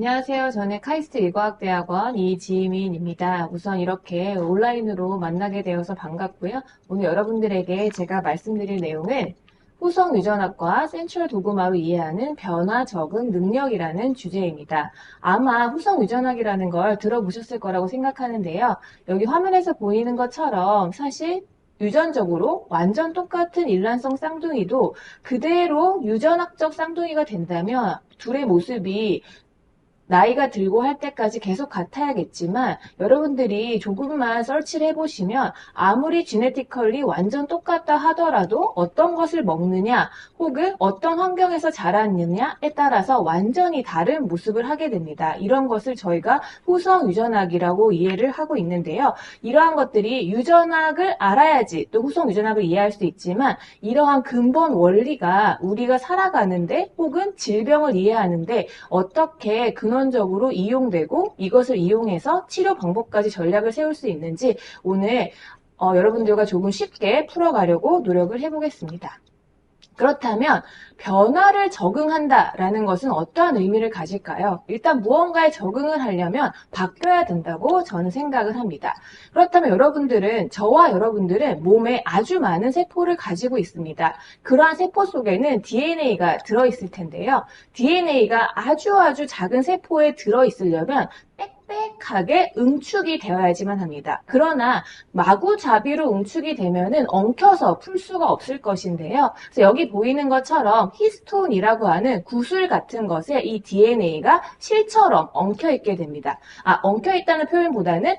안녕하세요. 저는 카이스트 의과학대학원 이지민입니다. 우선 이렇게 온라인으로 만나게 되어서 반갑고요. 오늘 여러분들에게 제가 말씀드릴 내용은 후성 유전학과 센트럴 도그마로 이해하는 변화 적응 능력이라는 주제입니다. 아마 후성 유전학이라는 걸 들어보셨을 거라고 생각하는데요. 여기 화면에서 보이는 것처럼 사실 유전적으로 완전 똑같은 일란성 쌍둥이도 그대로 유전학적 쌍둥이가 된다면 둘의 모습이 나이가 들고 할 때까지 계속 같아야겠지만 여러분들이 조금만 서치를 해보시면 아무리 지네티컬리 완전 똑같다 하더라도 어떤 것을 먹느냐 혹은 어떤 환경에서 자랐느냐에 따라서 완전히 다른 모습을 하게 됩니다. 이런 것을 저희가 후성 유전학이라고 이해를 하고 있는데요. 이러한 것들이 유전학을 알아야지 또 후성 유전학을 이해할 수 있지만 이러한 근본 원리가 우리가 살아가는데 혹은 질병을 이해하는데 어떻게 근원적으로 이용되고 이것을 이용해서 치료 방법까지 전략을 세울 수 있는지 오늘 여러분들과 조금 쉽게 풀어가려고 노력을 해보겠습니다. 그렇다면 변화를 적응한다라는 것은 어떠한 의미를 가질까요? 일단 무언가에 적응을 하려면 바뀌어야 된다고 저는 생각을 합니다. 그렇다면 저와 여러분들은 몸에 아주 많은 세포를 가지고 있습니다. 그러한 세포 속에는 DNA가 들어있을 텐데요. DNA가 아주 작은 세포에 들어있으려면 빽빽하게 응축이 되어야지만 합니다. 그러나 마구잡이로 응축이 되면은 엉켜서 풀 수가 없을 것인데요. 그래서 여기 보이는 것처럼 히스톤이라고 하는 구슬 같은 것에 이 DNA가 실처럼 엉켜 있게 됩니다. 엉켜 있다는 표현보다는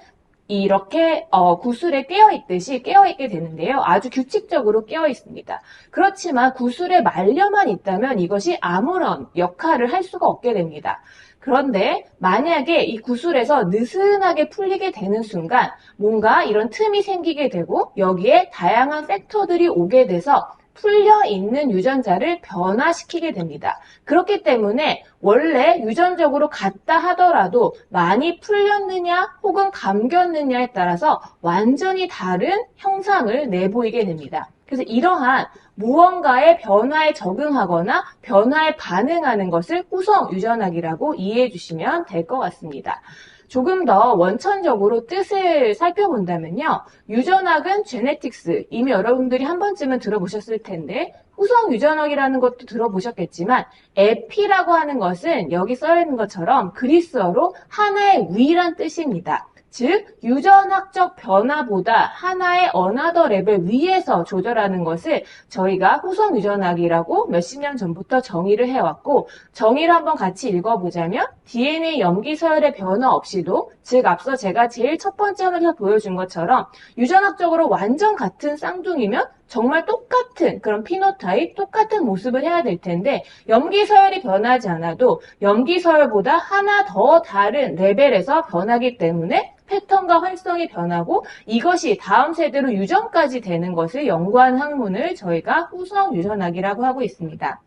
이렇게 구슬에 깨어있듯이 깨어있게 되는데요. 아주 규칙적으로 깨어있습니다. 그렇지만 구슬에 말려만 있다면 이것이 아무런 역할을 할 수가 없게 됩니다. 그런데 만약에 이 구슬에서 느슨하게 풀리게 되는 순간 뭔가 이런 틈이 생기게 되고 여기에 다양한 팩터들이 오게 돼서 풀려있는 유전자를 변화시키게 됩니다. 그렇기 때문에 원래 유전적으로 같다 하더라도 많이 풀렸느냐 혹은 감겼느냐에 따라서 완전히 다른 형상을 내보이게 됩니다. 그래서 이러한 무언가의 변화에 적응하거나 변화에 반응하는 것을 후성 유전학이라고 이해해 주시면 될 것 같습니다. 조금 더 원천적으로 뜻을 살펴본다면요. 유전학은 제네틱스, 이미 여러분들이 한 번쯤은 들어보셨을 텐데 후성 유전학이라는 것도 들어보셨겠지만 에피라고 하는 것은 여기 써있는 것처럼 그리스어로 하나의 위란 뜻입니다. 즉 유전학적 변화보다 하나의 어나더 레벨 위에서 조절하는 것을 저희가 후성 유전학이라고 몇십 년 전부터 정의를 해왔고 정의를 한번 같이 읽어보자면 DNA 염기 서열의 변화 없이도 즉 앞서 제가 제일 첫 번째 화면에서 보여준 것처럼 유전학적으로 완전 같은 쌍둥이면 정말 똑같은 그런 피노타입, 똑같은 모습을 해야 될 텐데 염기 서열이 변하지 않아도 염기 서열보다 하나 더 다른 레벨에서 변하기 때문에 패턴과 활성이 변하고 이것이 다음 세대로 유전까지 되는 것을 연구한 학문을 저희가 후성 유전학이라고 하고 있습니다.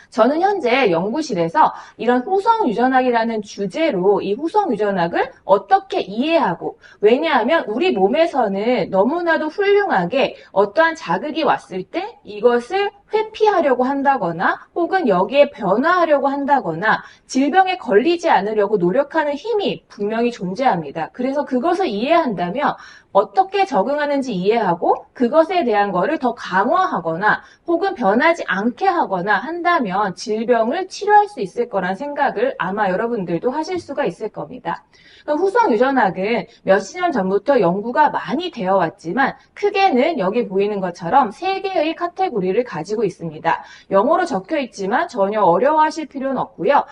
저는 현재 연구실에서 이런 후성 유전학이라는 주제로 이 후성 유전학을 어떻게 이해하고 왜냐하면 우리 몸에서는 너무나도 훌륭하게 어떠한 자극이 왔을 때 이것을 회피하려고 한다거나 혹은 여기에 변화하려고 한다거나 질병에 걸리지 않으려고 노력하는 힘이 분명히 존재합니다. 그래서 그것을 이해한다면 어떻게 적응하는지 이해하고 그것에 대한 거를 더 강화하거나 혹은 변하지 않게 하거나 한다면 질병을 치료할 수 있을 거란 생각을 아마 여러분들도 하실 수가 있을 겁니다. 후성 유전학은 몇십 년 전부터 연구가 많이 되어 왔지만 크게는 여기 보이는 것처럼 세 개의 카테고리를 가지고 있습니다. 영어로 적혀 있지만 전혀 어려워하실 필요는 없고요.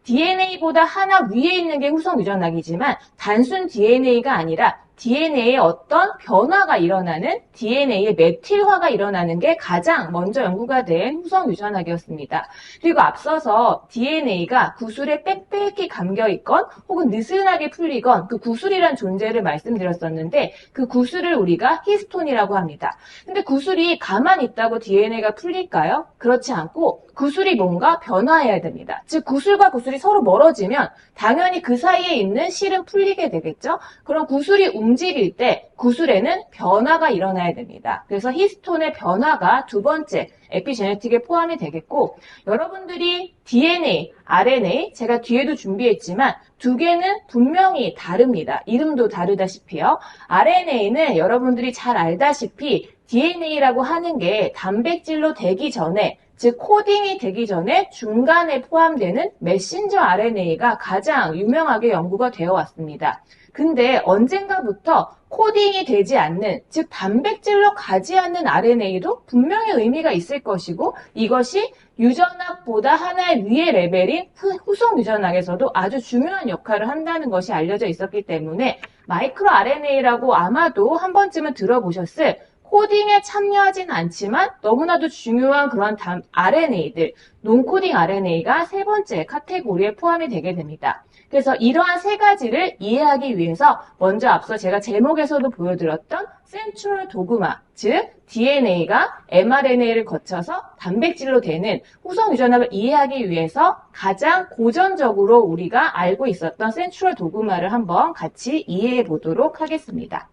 DNA보다 하나 위에 있는 게 후성 유전학이지만 단순 DNA가 아니라 DNA에 어떤 변화가 일어나는 DNA의 메틸화가 일어나는 게 가장 먼저 연구가 된 후성 유전학이었습니다. 그리고 앞서서 DNA가 구슬에 빽빽히 감겨있건 혹은 느슨하게 풀리건 그 구슬이란 존재를 말씀드렸었는데 그 구슬을 우리가 히스톤이라고 합니다. 근데 구슬이 가만히 있다고 DNA가 풀릴까요? 그렇지 않고 구슬이 뭔가 변화해야 됩니다. 즉 구슬과 구슬이 서로 멀어지면 당연히 그 사이에 있는 실은 풀리게 되겠죠. 그럼 구슬이 움직일 때 구슬에는 변화가 일어나야 됩니다. 그래서 히스톤의 변화가 두 번째 에피제네틱에 포함이 되겠고, 여러분들이 DNA, RNA 제가 뒤에도 준비했지만 두 개는 분명히 다릅니다. 이름도 다르다시피요. RNA는 여러분들이 잘 알다시피 DNA라고 하는 게 단백질로 되기 전에, 즉 코딩이 되기 전에 중간에 포함되는 메신저 RNA가 가장 유명하게 연구가 되어 왔습니다. 근데 언젠가부터 코딩이 되지 않는, 즉 단백질로 가지 않는 RNA도 분명히 의미가 있을 것이고, 이것이 유전학보다 하나의 위의 레벨인 후속 유전학에서도 아주 중요한 역할을 한다는 것이 알려져 있었기 때문에 마이크로 RNA라고 아마도 한 번쯤은 들어보셨을, 코딩에 참여하진 않지만 너무나도 중요한 그런 RNA들, 논코딩 RNA가 세 번째 카테고리에 포함이 되게 됩니다. 그래서 이러한 세 가지를 이해하기 위해서 먼저 앞서 제가 제목에서도 보여드렸던 센트럴 도그마, 즉 DNA가 mRNA를 거쳐서 단백질로 되는 후속 유전학을 이해하기 위해서 가장 고전적으로 우리가 알고 있었던 센트럴 도그마를 한번 같이 이해해 보도록 하겠습니다.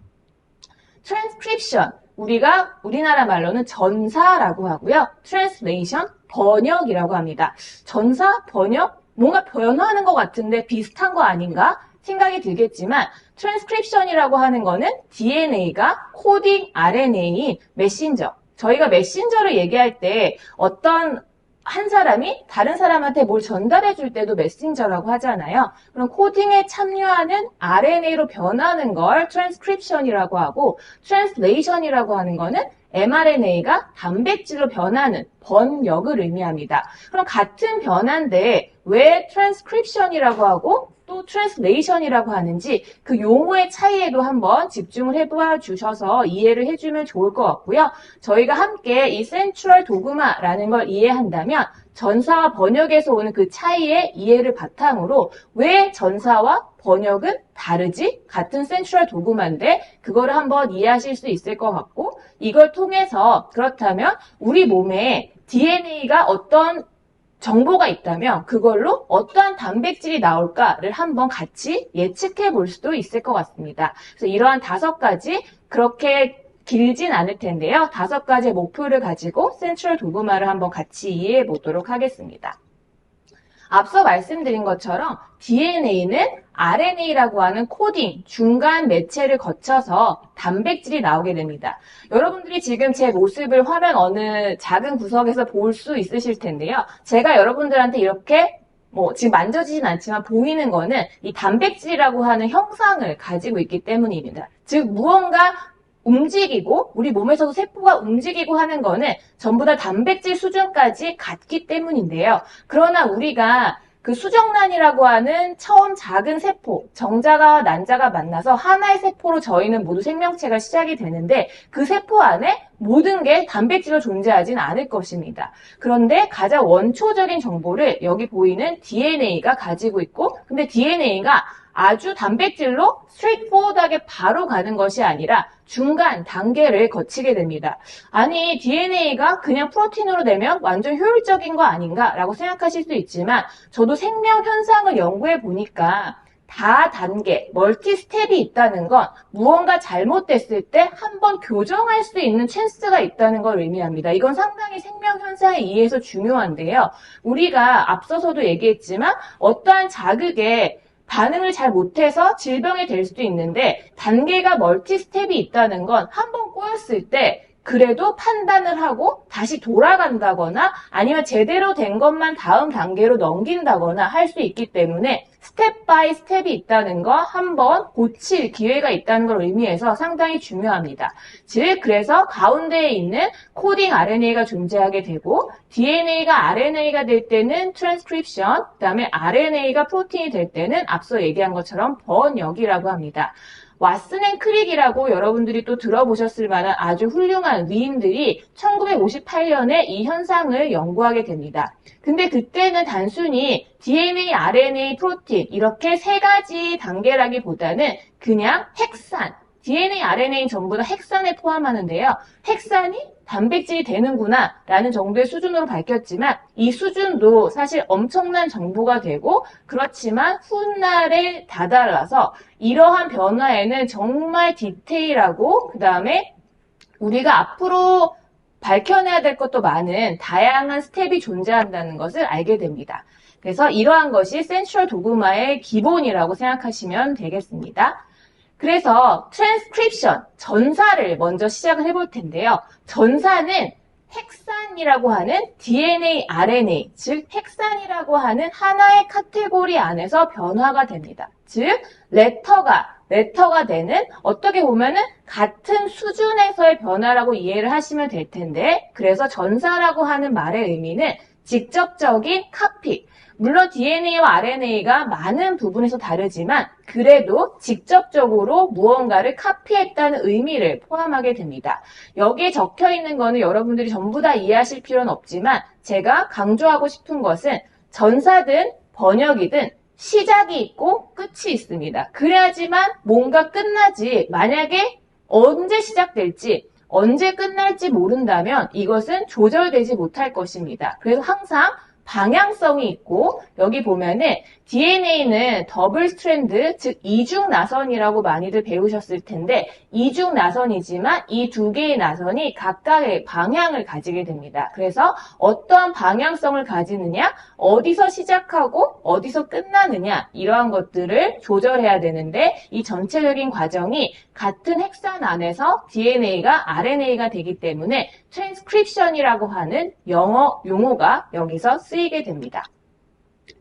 트랜스크립션, 우리가 우리나라 말로는 전사라고 하고요. 트랜스레이션, 번역이라고 합니다. 전사, 번역, 뭔가 변화하는 것 같은데 비슷한 거 아닌가 생각이 들겠지만, 트랜스크립션이라고 하는 거는 DNA가 코딩 RNA인 메신저, 저희가 메신저를 얘기할 때 어떤 한 사람이 다른 사람한테 뭘 전달해 줄 때도 메신저라고 하잖아요. 그럼 코딩에 참여하는 RNA로 변하는 걸 트랜스크립션이라고 하고, 트랜스레이션이라고 하는 거는 mRNA가 단백질로 변하는 번역을 의미합니다. 그럼 같은 변화인데 왜 트랜스크립션이라고 하고 또 트랜스레이션이라고 하는지 그 용어의 차이에도 한번 집중을 해봐 주셔서 이해를 해주면 좋을 것 같고요. 저희가 함께 이 센트럴 도그마라는 걸 이해한다면 전사와 번역에서 오는 그 차이의 이해를 바탕으로 왜 전사와 번역은 다르지? 같은 센트럴 도그마인데 그거를 한번 이해하실 수 있을 것 같고, 이걸 통해서 그렇다면 우리 몸에 DNA가 어떤 정보가 있다면 그걸로 어떠한 단백질이 나올까를 한번 같이 예측해 볼 수도 있을 것 같습니다. 그래서 이러한 5가지, 그렇게 길진 않을 텐데요. 5가지의 목표를 가지고 센트럴 도그마를 한번 같이 이해해 보도록 하겠습니다. 앞서 말씀드린 것처럼 DNA는 RNA라고 하는 코딩, 중간 매체를 거쳐서 단백질이 나오게 됩니다. 여러분들이 지금 제 모습을 화면 어느 작은 구석에서 볼 수 있으실 텐데요. 제가 여러분들한테 이렇게 지금 만져지진 않지만 보이는 거는 이 단백질이라고 하는 형상을 가지고 있기 때문입니다. 즉 무언가 움직이고 우리 몸에서도 세포가 움직이고 하는 거는 전부 다 단백질 수준까지 같기 때문인데요. 그러나 우리가 그 수정란이라고 하는 처음 작은 세포, 정자가 난자가 만나서 하나의 세포로 저희는 모두 생명체가 시작이 되는데 그 세포 안에 모든 게 단백질로 존재하진 않을 것입니다. 그런데 가장 원초적인 정보를 여기 보이는 DNA가 가지고 있고, 근데 DNA가 아주 단백질로 straightforward하게 바로 가는 것이 아니라 중간 단계를 거치게 됩니다. 아니 DNA가 그냥 프로틴으로 되면 완전 효율적인 거 아닌가 라고 생각하실 수 있지만, 저도 생명 현상을 연구해 보니까 다단계, 멀티 스텝이 있다는 건 무언가 잘못됐을 때 한번 교정할 수 있는 찬스가 있다는 걸 의미합니다. 이건 상당히 생명 현상에 의해서 중요한데요. 우리가 앞서서도 얘기했지만 어떠한 자극에 반응을 잘 못해서 질병이 될 수도 있는데, 단계가 멀티 스텝이 있다는 건 한 번 꼬였을 때 그래도 판단을 하고 다시 돌아간다거나 아니면 제대로 된 것만 다음 단계로 넘긴다거나 할 수 있기 때문에 스텝 바이 스텝이 있다는 거, 한번 고칠 기회가 있다는 걸 의미해서 상당히 중요합니다. 즉 그래서 가운데에 있는 코딩 RNA가 존재하게 되고, DNA가 RNA가 될 때는 트랜스크립션, 그다음에 RNA가 프로틴이 될 때는 앞서 얘기한 것처럼 번역이라고 합니다. 왓슨 앤 크릭이라고 여러분들이 또 들어보셨을 만한 아주 훌륭한 위인들이 1958년에 이 현상을 연구하게 됩니다. 근데 그때는 단순히 DNA, RNA, 프로틴 이렇게 3가지 단계라기보다는 그냥 핵산, DNA, RNA는 전부 다 핵산을 포함하는데요. 핵산이 단백질이 되는구나 라는 정도의 수준으로 밝혔지만 이 수준도 사실 엄청난 정보가 되고 그렇지만 훗날에 다다라서 이러한 변화에는 정말 디테일하고 그 다음에 우리가 앞으로 밝혀내야 될 것도 많은 다양한 스텝이 존재한다는 것을 알게 됩니다. 그래서 이러한 것이 센트럴 도그마의 기본이라고 생각하시면 되겠습니다. 그래서 트랜스크립션, 전사를 먼저 시작을 해볼 텐데요. 전사는 핵산이라고 하는 DNA, RNA, 즉 핵산이라고 하는 하나의 카테고리 안에서 변화가 됩니다. 즉 레터가 되는 어떻게 보면은 같은 수준에서의 변화라고 이해를 하시면 될 텐데 그래서 전사라고 하는 말의 의미는 직접적인 카피. 물론 DNA와 RNA가 많은 부분에서 다르지만 그래도 직접적으로 무언가를 카피했다는 의미를 포함하게 됩니다. 여기에 적혀 있는 거는 여러분들이 전부 다 이해하실 필요는 없지만 제가 강조하고 싶은 것은 전사든 번역이든 시작이 있고 끝이 있습니다. 그래야지만 뭔가 끝나지 만약에 언제 시작될지 언제 끝날지 모른다면 이것은 조절되지 못할 것입니다. 그래서 항상 방향성이 있고 여기 보면은 DNA는 더블 스트랜드, 즉 이중 나선이라고 많이들 배우셨을 텐데 이중 나선이지만 이 두 개의 나선이 각각의 방향을 가지게 됩니다. 그래서 어떠한 방향성을 가지느냐, 어디서 시작하고 어디서 끝나느냐 이러한 것들을 조절해야 되는데 이 전체적인 과정이 같은 핵산 안에서 DNA가 RNA가 되기 때문에 트랜스크립션이라고 하는 영어 용어가 여기서 쓰이게 됩니다.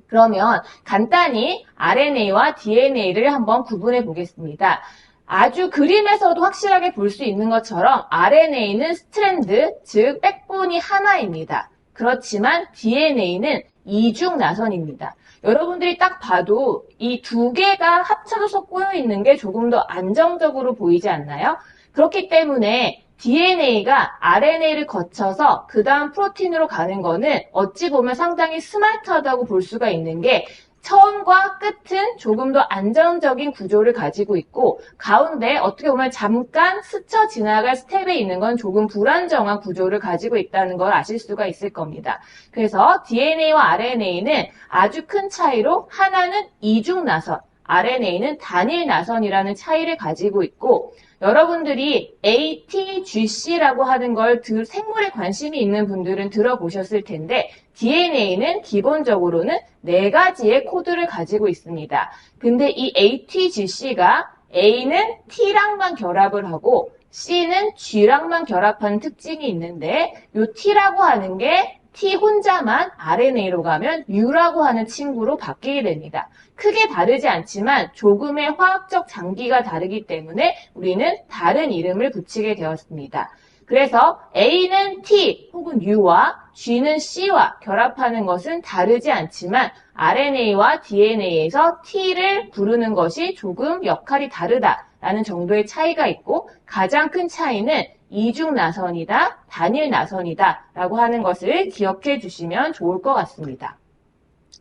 그러면 간단히 RNA와 DNA를 한번 구분해 보겠습니다. 아주 그림에서도 확실하게 볼 수 있는 것처럼 RNA는 스트랜드, 즉 백본이 하나입니다. 그렇지만 DNA는 이중 나선입니다. 여러분들이 딱 봐도 이 두 개가 합쳐져서 꼬여 있는 게 조금 더 안정적으로 보이지 않나요? 그렇기 때문에 DNA가 RNA를 거쳐서 그 다음 프로틴으로 가는 거는 어찌 보면 상당히 스마트하다고 볼 수가 있는 게 처음과 끝은 조금 더 안정적인 구조를 가지고 있고 가운데 어떻게 보면 잠깐 스쳐 지나갈 스텝에 있는 건 조금 불안정한 구조를 가지고 있다는 걸 아실 수가 있을 겁니다. 그래서 DNA와 RNA는 아주 큰 차이로 하나는 이중 나선, RNA는 단일 나선이라는 차이를 가지고 있고 여러분들이 ATGC라고 하는 걸 생물에 관심이 있는 분들은 들어보셨을 텐데 DNA는 기본적으로는 4가지의 코드를 가지고 있습니다. 근데 이 ATGC가 A는 T랑만 결합을 하고 C는 G랑만 결합하는 특징이 있는데 이 T라고 하는 게 T 혼자만 RNA로 가면 U라고 하는 친구로 바뀌게 됩니다. 크게 다르지 않지만 조금의 화학적 장기가 다르기 때문에 우리는 다른 이름을 붙이게 되었습니다. 그래서 A는 T 혹은 U와 G는 C와 결합하는 것은 다르지 않지만 RNA와 DNA에서 T를 부르는 것이 조금 역할이 다르다라는 정도의 차이가 있고 가장 큰 차이는 이중 나선이다, 단일 나선이다 라고 하는 것을 기억해 주시면 좋을 것 같습니다.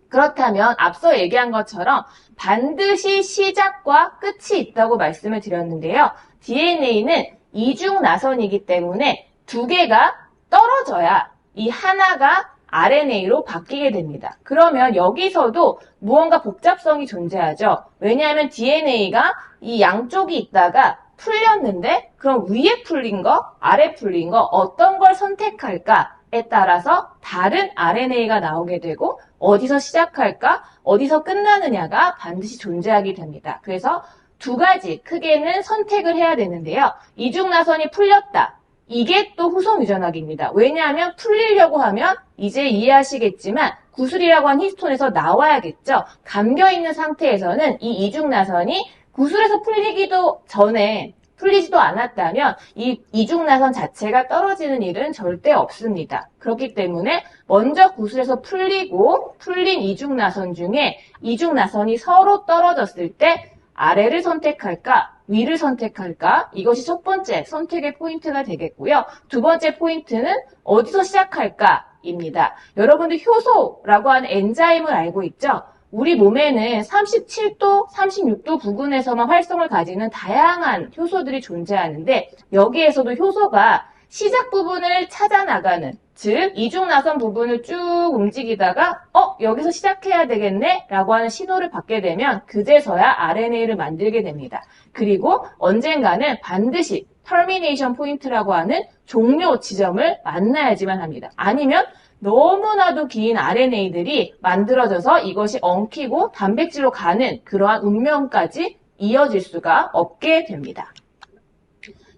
그렇다면 앞서 얘기한 것처럼 반드시 시작과 끝이 있다고 말씀을 드렸는데요. DNA는 이중 나선이기 때문에 두 개가 떨어져야 이 하나가 RNA로 바뀌게 됩니다. 그러면 여기서도 무언가 복잡성이 존재하죠. 왜냐하면 DNA가 이 양쪽이 있다가 풀렸는데 그럼 위에 풀린 거, 아래 풀린 거 어떤 걸 선택할까에 따라서 다른 RNA가 나오게 되고 어디서 시작할까, 어디서 끝나느냐가 반드시 존재하게 됩니다. 그래서 두 가지 크게는 선택을 해야 되는데요. 이중나선이 풀렸다. 이게 또 후속 유전학입니다. 왜냐하면 풀리려고 하면 이제 이해하시겠지만 구슬이라고 한 히스톤에서 나와야겠죠. 감겨있는 상태에서는 이 이중나선이 구슬에서 풀리기도 전에 풀리지도 않았다면 이 이중나선 자체가 떨어지는 일은 절대 없습니다. 그렇기 때문에 먼저 구슬에서 풀리고 풀린 이중나선 중에 이중나선이 서로 떨어졌을 때 아래를 선택할까? 위를 선택할까? 이것이 첫 번째 선택의 포인트가 되겠고요. 두 번째 포인트는 어디서 시작할까? 입니다. 여러분들 효소라고 하는 엔자임을 알고 있죠? 우리 몸에는 37도, 36도 부근에서만 활성을 가지는 다양한 효소들이 존재하는데 여기에서도 효소가 시작 부분을 찾아 나가는, 즉 이중나선 부분을 쭉 움직이다가 여기서 시작해야 되겠네 라고 하는 신호를 받게 되면 그제서야 RNA를 만들게 됩니다. 그리고 언젠가는 반드시 터미네이션 포인트라고 하는 종료 지점을 만나야지만 합니다. 아니면 너무나도 긴 RNA들이 만들어져서 이것이 엉키고 단백질로 가는 그러한 운명까지 이어질 수가 없게 됩니다.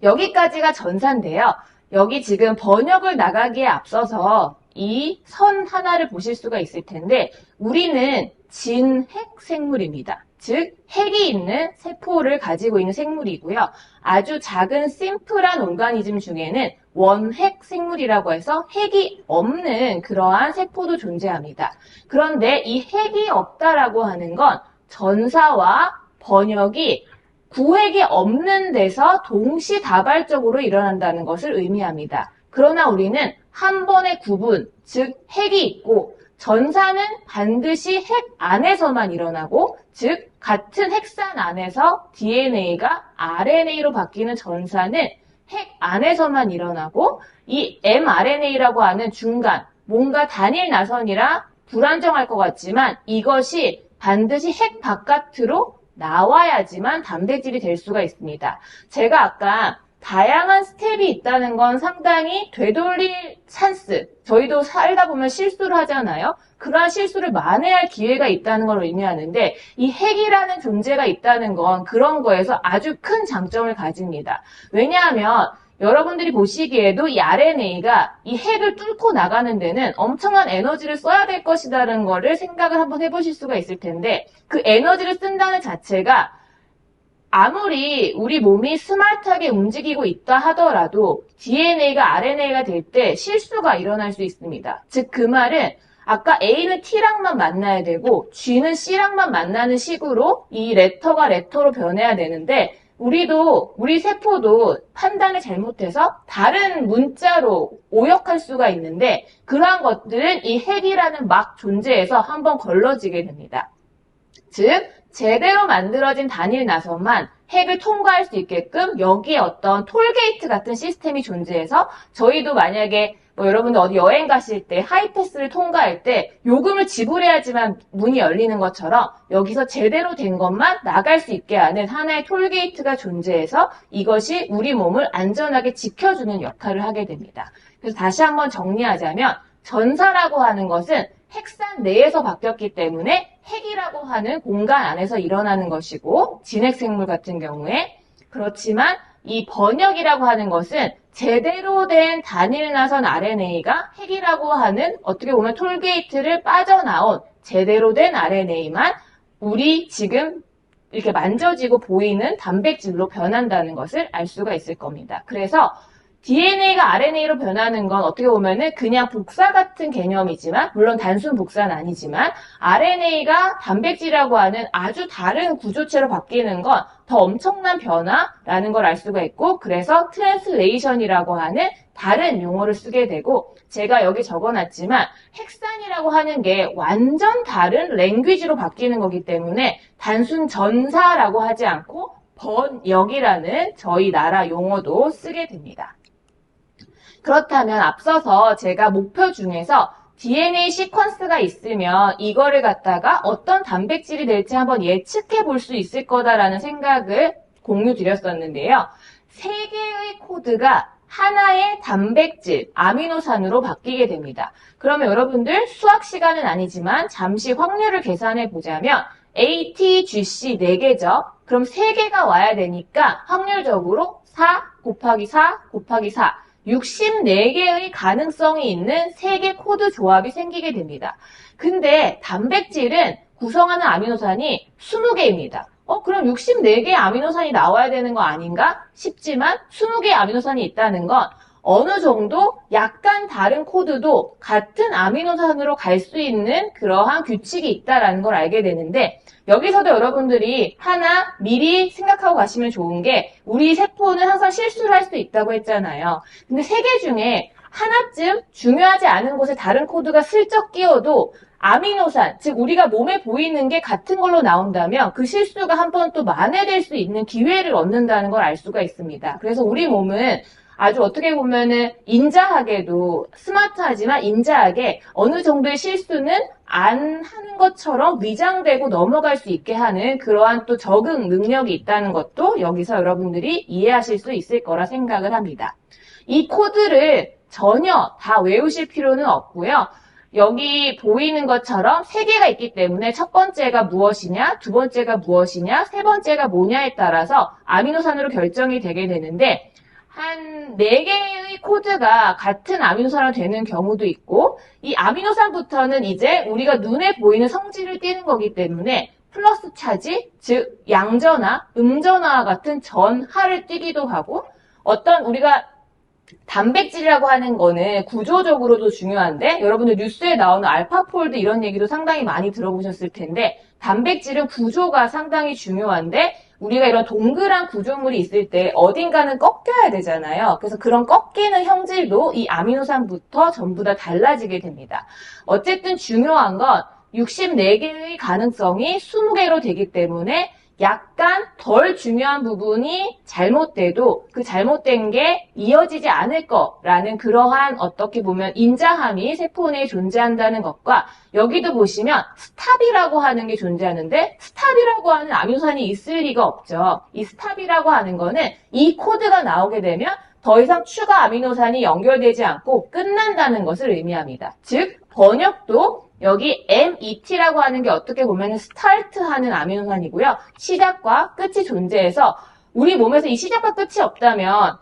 여기까지가 전사인데요. 여기 지금 번역을 나가기에 앞서서 이 선 하나를 보실 수가 있을 텐데 우리는 진핵 생물입니다. 즉 핵이 있는 세포를 가지고 있는 생물이고요. 아주 작은 심플한 오르가니즘 중에는 원핵 생물이라고 해서 핵이 없는 그러한 세포도 존재합니다. 그런데 이 핵이 없다라고 하는 건 전사와 번역이 구획이 없는 데서 동시다발적으로 일어난다는 것을 의미합니다. 그러나 우리는 한 번의 구분, 즉 핵이 있고 전사는 반드시 핵 안에서만 일어나고, 즉 같은 핵산 안에서 DNA가 RNA로 바뀌는 전사는 핵 안에서만 일어나고 이 mRNA라고 하는 중간, 뭔가 단일 나선이라 불안정할 것 같지만 이것이 반드시 핵 바깥으로 나와야지만 단백질이 될 수가 있습니다. 제가 아까 다양한 스텝이 있다는 건 상당히 되돌릴 찬스, 저희도 살다 보면 실수를 하잖아요. 그러한 실수를 만회할 기회가 있다는 걸 의미하는데 이 핵이라는 존재가 있다는 건 그런 거에서 아주 큰 장점을 가집니다. 왜냐하면 여러분들이 보시기에도 이 RNA가 이 핵을 뚫고 나가는 데는 엄청난 에너지를 써야 될 것이라는 거를 생각을 한번 해보실 수가 있을 텐데 그 에너지를 쓴다는 자체가 아무리 우리 몸이 스마트하게 움직이고 있다 하더라도 DNA가 RNA가 될 때 실수가 일어날 수 있습니다. 즉 그 말은 아까 A는 T랑만 만나야 되고 G는 C랑만 만나는 식으로 이 레터가 레터로 변해야 되는데 우리 세포도 판단을 잘못해서 다른 문자로 오역할 수가 있는데 그러한 것들은 이 핵이라는 막 존재에서 한번 걸러지게 됩니다. 즉 제대로 만들어진 단일 나선만 핵을 통과할 수 있게끔 여기에 어떤 톨게이트 같은 시스템이 존재해서 저희도 만약에 여러분들 어디 여행 가실 때 하이패스를 통과할 때 요금을 지불해야지만 문이 열리는 것처럼 여기서 제대로 된 것만 나갈 수 있게 하는 하나의 톨게이트가 존재해서 이것이 우리 몸을 안전하게 지켜주는 역할을 하게 됩니다. 그래서 다시 한번 정리하자면 전사라고 하는 것은 핵산 내에서 바뀌었기 때문에 핵이라고 하는 공간 안에서 일어나는 것이고 진핵생물 같은 경우에 그렇지만 이 번역이라고 하는 것은 제대로 된 단일나선 RNA가 핵이라고 하는 어떻게 보면 톨게이트를 빠져나온 제대로 된 RNA만 우리 지금 이렇게 만져지고 보이는 단백질로 변한다는 것을 알 수가 있을 겁니다. 그래서 DNA가 RNA로 변하는 건 어떻게 보면은 그냥 복사 같은 개념이지만 물론 단순 복사는 아니지만 RNA가 단백질이라고 하는 아주 다른 구조체로 바뀌는 건 더 엄청난 변화라는 걸 알 수가 있고 그래서 트랜슬레이션이라고 하는 다른 용어를 쓰게 되고 제가 여기 적어놨지만 핵산이라고 하는 게 완전 다른 랭귀지로 바뀌는 거기 때문에 단순 전사라고 하지 않고 번역이라는 저희 나라 용어도 쓰게 됩니다. 그렇다면 앞서서 제가 목표 중에서 DNA 시퀀스가 있으면 이거를 갖다가 어떤 단백질이 될지 한번 예측해 볼 수 있을 거다라는 생각을 공유 드렸었는데요. 3개의 코드가 하나의 단백질, 아미노산으로 바뀌게 됩니다. 그러면 여러분들 수학 시간은 아니지만 잠시 확률을 계산해 보자면 A, T, G, C 4개죠. 그럼 3개가 와야 되니까 확률적으로 4 곱하기 4 곱하기 4 64개의 가능성이 있는 3개 코드 조합이 생기게 됩니다. 근데 단백질은 구성하는 아미노산이 20개입니다. 그럼 64개의 아미노산이 나와야 되는 거 아닌가 싶지만 20개의 아미노산이 있다는 건 어느 정도 약간 다른 코드도 같은 아미노산으로 갈 수 있는 그러한 규칙이 있다는 걸 알게 되는데 여기서도 여러분들이 하나 미리 생각하고 가시면 좋은 게 우리 세포는 항상 실수를 할 수 있다고 했잖아요. 근데 3개 중에 하나쯤 중요하지 않은 곳에 다른 코드가 슬쩍 끼어도 아미노산, 즉 우리가 몸에 보이는 게 같은 걸로 나온다면 그 실수가 한 번 또 만회될 수 있는 기회를 얻는다는 걸 알 수가 있습니다. 그래서 우리 몸은 아주 어떻게 보면은 인자하게도 스마트하지만 인자하게 어느 정도의 실수는 안 하는 것처럼 위장되고 넘어갈 수 있게 하는 그러한 또 적응 능력이 있다는 것도 여기서 여러분들이 이해하실 수 있을 거라 생각을 합니다. 이 코드를 전혀 다 외우실 필요는 없고요. 여기 보이는 것처럼 3개가 있기 때문에 첫 번째가 무엇이냐, 두 번째가 무엇이냐, 세 번째가 뭐냐에 따라서 아미노산으로 결정이 되게 되는데 한 4개의 코드가 같은 아미노산으로 되는 경우도 있고 이 아미노산부터는 이제 우리가 눈에 보이는 성질을 띠는 거기 때문에 플러스 차지, 즉 양전화, 음전화와 같은 전하를 띠기도 하고 어떤 우리가 단백질이라고 하는 거는 구조적으로도 중요한데 여러분들 뉴스에 나오는 알파폴드 이런 얘기도 상당히 많이 들어보셨을 텐데 단백질은 구조가 상당히 중요한데 우리가 이런 동그란 구조물이 있을 때 어딘가는 꺾여야 되잖아요. 그래서 그런 꺾이는 형질도 이 아미노산부터 전부 다 달라지게 됩니다. 어쨌든 중요한 건 64개의 가능성이 20개로 되기 때문에 약간 덜 중요한 부분이 잘못돼도 그 잘못된 게 이어지지 않을 거라는 그러한 어떻게 보면 인자함이 세포 내에 존재한다는 것과 여기도 보시면 스탑이라고 하는 게 존재하는데 스탑이라고 하는 아미노산이 있을 리가 없죠. 이 스탑이라고 하는 거는 이 코드가 나오게 되면 더 이상 추가 아미노산이 연결되지 않고 끝난다는 것을 의미합니다. 즉 번역도 여기 MET라고 하는 게 어떻게 보면 스타트하는 아미노산이고요. 시작과 끝이 존재해서 우리 몸에서 이 시작과 끝이 없다면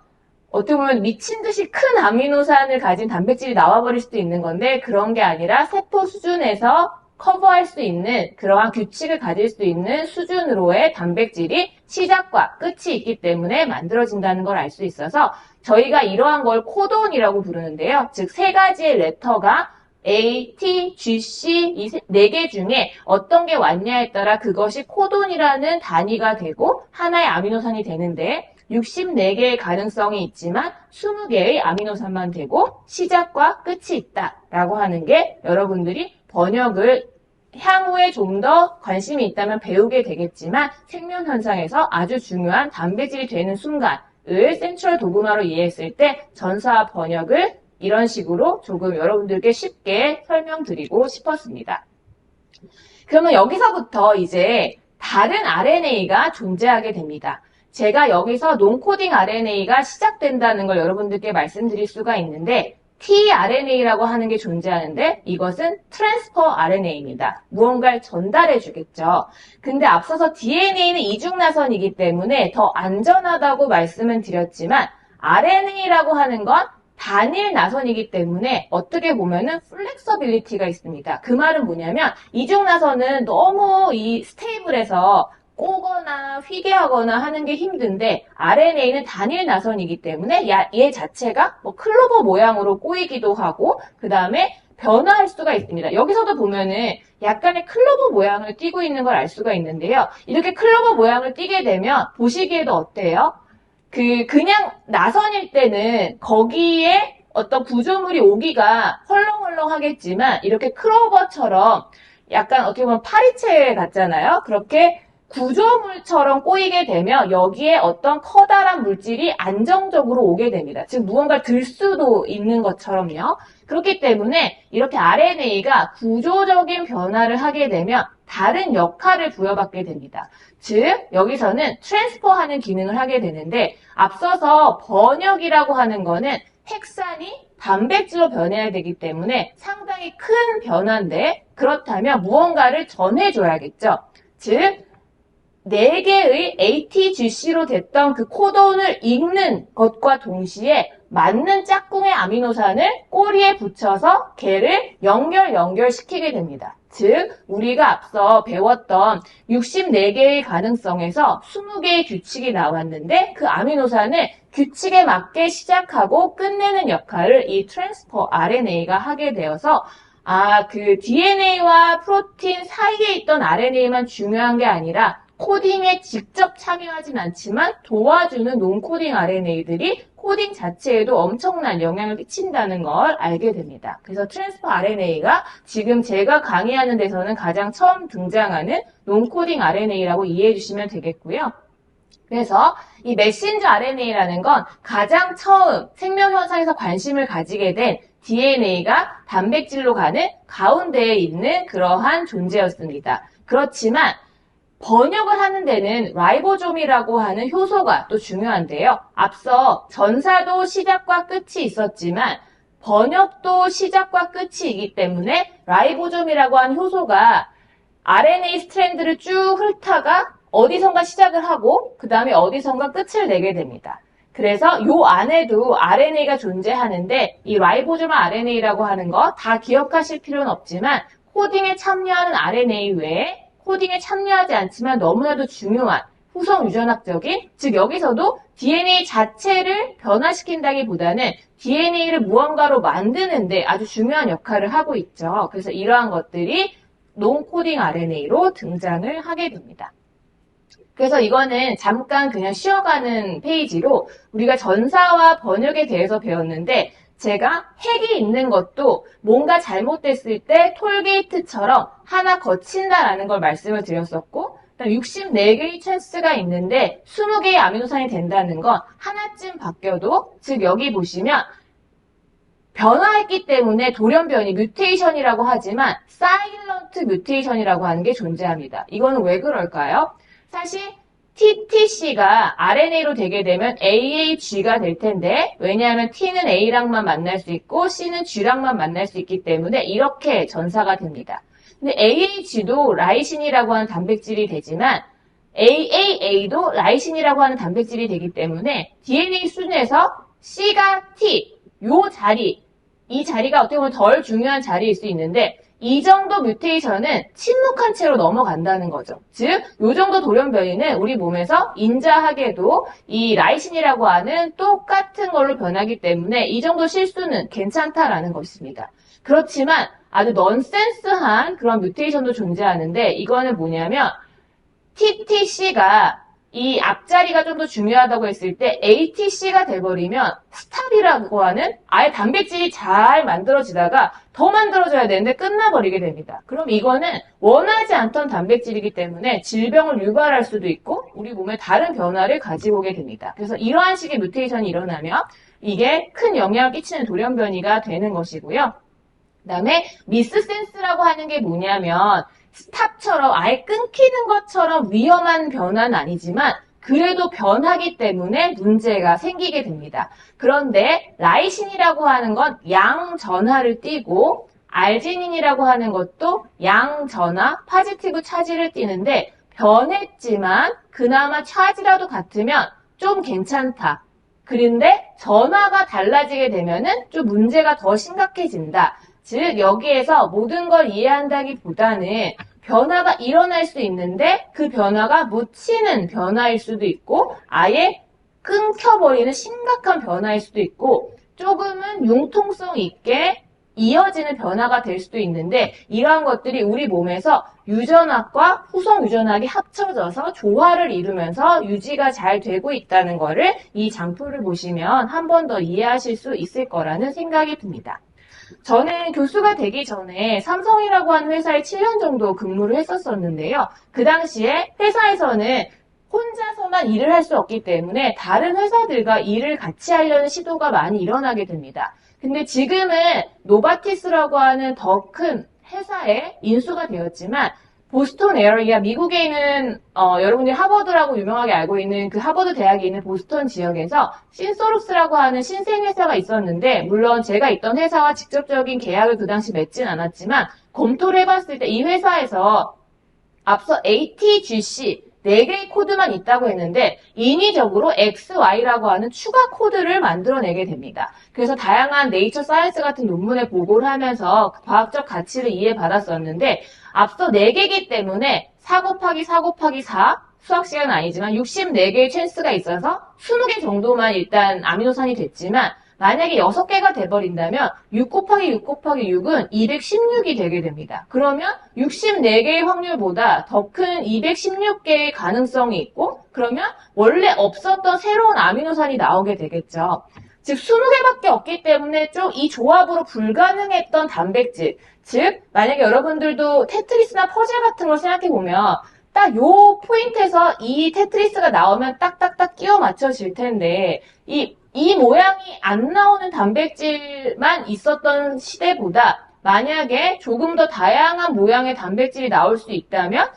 어떻게 보면 미친 듯이 큰 아미노산을 가진 단백질이 나와버릴 수도 있는 건데 그런 게 아니라 세포 수준에서 커버할 수 있는 그러한 규칙을 가질 수 있는 수준으로의 단백질이 시작과 끝이 있기 때문에 만들어진다는 걸 알 수 있어서 저희가 이러한 걸 코돈이라고 부르는데요. 즉 3가지의 레터가 A, T, G, C 이 4개 중에 어떤 게 왔냐에 따라 그것이 코돈이라는 단위가 되고 하나의 아미노산이 되는데 64개의 가능성이 있지만 20개의 아미노산만 되고 시작과 끝이 있다라고 하는 게 여러분들이 번역을 향후에 좀 더 관심이 있다면 배우게 되겠지만 생명현상에서 아주 중요한 단백질이 되는 순간을 센트럴 도그마로 이해했을 때 전사와 번역을 이런 식으로 조금 여러분들께 쉽게 설명드리고 싶었습니다. 그러면 여기서부터 이제 다른 RNA가 존재하게 됩니다. 제가 여기서 논코딩 RNA가 시작된다는 걸 여러분들께 말씀드릴 수가 있는데 tRNA라고 하는 게 존재하는데 이것은 트랜스퍼 RNA입니다. 무언가를 전달해 주겠죠. 근데 앞서서 DNA는 이중나선이기 때문에 더 안전하다고 말씀은 드렸지만 RNA라고 하는 건 단일 나선이기 때문에 어떻게 보면은 플렉서빌리티가 있습니다. 그 말은 뭐냐면 이중나선은 너무 이 스테이블해서 꼬거나 휘게하거나 하는 게 힘든데 RNA는 단일 나선이기 때문에 얘 자체가 뭐 클로버 모양으로 꼬이기도 하고 그 다음에 변화할 수가 있습니다. 여기서도 보면은 약간의 클로버 모양을 띠고 있는 걸 알 수가 있는데요. 이렇게 클로버 모양을 띠게 되면 보시기에도 어때요? 그냥 나선일 때는 거기에 어떤 구조물이 오기가 헐렁헐렁하겠지만 이렇게 클로버처럼 약간 어떻게 보면 파리채 같잖아요. 그렇게 구조물처럼 꼬이게 되면 여기에 어떤 커다란 물질이 안정적으로 오게 됩니다. 즉 무언가를 들 수도 있는 것처럼요. 그렇기 때문에 이렇게 RNA가 구조적인 변화를 하게 되면 다른 역할을 부여받게 됩니다. 즉 여기서는 트랜스퍼하는 기능을 하게 되는데 앞서서 번역이라고 하는 거는 핵산이 단백질로 변해야 되기 때문에 상당히 큰 변화인데 그렇다면 무언가를 전해줘야겠죠. 즉 4개의 ATGC로 됐던 그 코돈을 읽는 것과 동시에 맞는 짝꿍의 아미노산을 꼬리에 붙여서 걔를 연결시키게 됩니다. 즉 우리가 앞서 배웠던 64개의 가능성에서 20개의 규칙이 나왔는데 그 아미노산을 규칙에 맞게 시작하고 끝내는 역할을 이 트랜스퍼 RNA가 하게 되어서 그 DNA와 프로틴 사이에 있던 RNA만 중요한 게 아니라 코딩에 직접 참여하진 않지만 도와주는 논코딩 RNA들이 코딩 자체에도 엄청난 영향을 끼친다는 걸 알게 됩니다. 그래서 트랜스퍼 RNA가 지금 제가 강의하는 데서는 가장 처음 등장하는 논코딩 RNA라고 이해해 주시면 되겠고요. 그래서 이 메신저 RNA라는 건 가장 처음 생명 현상에서 관심을 가지게 된 DNA가 단백질로 가는 가운데에 있는 그러한 존재였습니다. 그렇지만 번역을 하는 데는 라이보솜이라고 하는 효소가 또 중요한데요. 앞서 전사도 시작과 끝이 있었지만 번역도 시작과 끝이기 때문에 라이보솜이라고 하는 효소가 RNA 스트랜드를 쭉 훑다가 어디선가 시작을 하고 그 다음에 어디선가 끝을 내게 됩니다. 그래서 요 안에도 RNA가 존재하는데 이 라이보솜 RNA라고 하는 거 다 기억하실 필요는 없지만 코딩에 참여하는 RNA 외에 코딩에 참여하지 않지만 너무나도 중요한 후성 유전학적인, 즉 여기서도 DNA 자체를 변화시킨다기보다는 DNA를 무언가로 만드는데 아주 중요한 역할을 하고 있죠. 그래서 이러한 것들이 논코딩 RNA로 등장을 하게 됩니다. 그래서 이거는 잠깐 그냥 쉬어가는 페이지로 우리가 전사와 번역에 대해서 배웠는데 제가 핵이 있는 것도 뭔가 잘못됐을 때 톨게이트처럼 하나 거친다라는 걸 말씀을 드렸었고 64개의 찬스가 있는데 20개의 아미노산이 된다는 건 하나쯤 바뀌어도 즉 여기 보시면 변화했기 때문에 돌연변이 뮤테이션이라고 하지만 사일런트 뮤테이션이라고 하는 게 존재합니다. 이거는 왜 그럴까요? 사실 TTC가 RNA로 되게 되면 AAG가 될 텐데 왜냐하면 T는 A랑만 만날 수 있고 C는 G랑만 만날 수 있기 때문에 이렇게 전사가 됩니다. 근데 AAG도 라이신이라고 하는 단백질이 되지만 AAA도 라이신이라고 하는 단백질이 되기 때문에 DNA 순에서 C가 T, 이 자리가 어떻게 보면 덜 중요한 자리일 수 있는데 이 정도 뮤테이션은 침묵한 채로 넘어간다는 거죠. 즉, 이 정도 돌연변이는 우리 몸에서 인자하게도 이 라이신이라고 하는 똑같은 걸로 변하기 때문에 이 정도 실수는 괜찮다라는 것입니다. 그렇지만 아주 넌센스한 그런 뮤테이션도 존재하는데 이거는 뭐냐면 TTC가 이 앞자리가 좀 더 중요하다고 했을 때 ATC가 돼버리면 스탑이라고 하는 아예 단백질이 잘 만들어지다가 더 만들어져야 되는데 끝나버리게 됩니다. 그럼 이거는 원하지 않던 단백질이기 때문에 질병을 유발할 수도 있고 우리 몸에 다른 변화를 가지고 오게 됩니다. 그래서 이러한 식의 뮤테이션이 일어나면 이게 큰 영향을 끼치는 돌연변이가 되는 것이고요. 그 다음에 미스센스라고 하는 게 뭐냐면 스탑처럼 아예 끊기는 것처럼 위험한 변화는 아니지만 그래도 변하기 때문에 문제가 생기게 됩니다. 그런데 라이신이라고 하는 건 양전하를 띠고 알지닌이라고 하는 것도 양전하, 파지티브 차지를 띠는데 변했지만 그나마 차지라도 같으면 좀 괜찮다. 그런데 전하가 달라지게 되면은 좀 문제가 더 심각해진다. 즉 여기에서 모든 걸 이해한다기보다는 변화가 일어날 수 있는데 그 변화가 묻히는 변화일 수도 있고 아예 끊겨버리는 심각한 변화일 수도 있고 조금은 융통성 있게 이어지는 변화가 될 수도 있는데 이러한 것들이 우리 몸에서 유전학과 후성 유전학이 합쳐져서 조화를 이루면서 유지가 잘 되고 있다는 거를 이 장표를 보시면 한 번 더 이해하실 수 있을 거라는 생각이 듭니다. 저는 교수가 되기 전에 삼성이라고 하는 회사에 7년 정도 근무를 했었었는데요. 그 당시에 회사에서는 혼자서만 일을 할 수 없기 때문에 다른 회사들과 일을 같이 하려는 시도가 많이 일어나게 됩니다. 근데 지금은 노바티스라고 하는 더 큰 회사에 인수가 되었지만 보스턴 에어리아, 미국에 있는 여러분들이 하버드라고 유명하게 알고 있는 그 하버드 대학이 있는 보스턴 지역에서 신소록스라고 하는 신생회사가 있었는데 물론 제가 있던 회사와 직접적인 계약을 그 당시 맺진 않았지만 검토를 해봤을 때 이 회사에서 앞서 ATGC 4개의 코드만 있다고 했는데 인위적으로 XY라고 하는 추가 코드를 만들어내게 됩니다. 그래서 다양한 네이처 사이언스 같은 논문에 보고를 하면서 과학적 가치를 이해받았었는데 앞서 4개이기 때문에 4 곱하기 4 곱하기 4 수학 시간은 아니지만 64개의 찬스가 있어서 20개 정도만 일단 아미노산이 됐지만 만약에 6개가 돼버린다면 6 곱하기 6 곱하기 6은 216이 되게 됩니다. 그러면 64개의 확률보다 더 큰 216개의 가능성이 있고 그러면 원래 없었던 새로운 아미노산이 나오게 되겠죠. 즉 20개밖에 없기 때문에 좀 이 조합으로 불가능했던 단백질, 즉 만약에 여러분들도 테트리스나 퍼즐 같은 걸 생각해보면 딱 요 포인트에서 이 테트리스가 나오면 딱딱딱 끼워 맞춰질 텐데 이 모양이 안 나오는 단백질만 있었던 시대보다 만약에 조금 더 다양한 모양의 단백질이 나올 수 있다면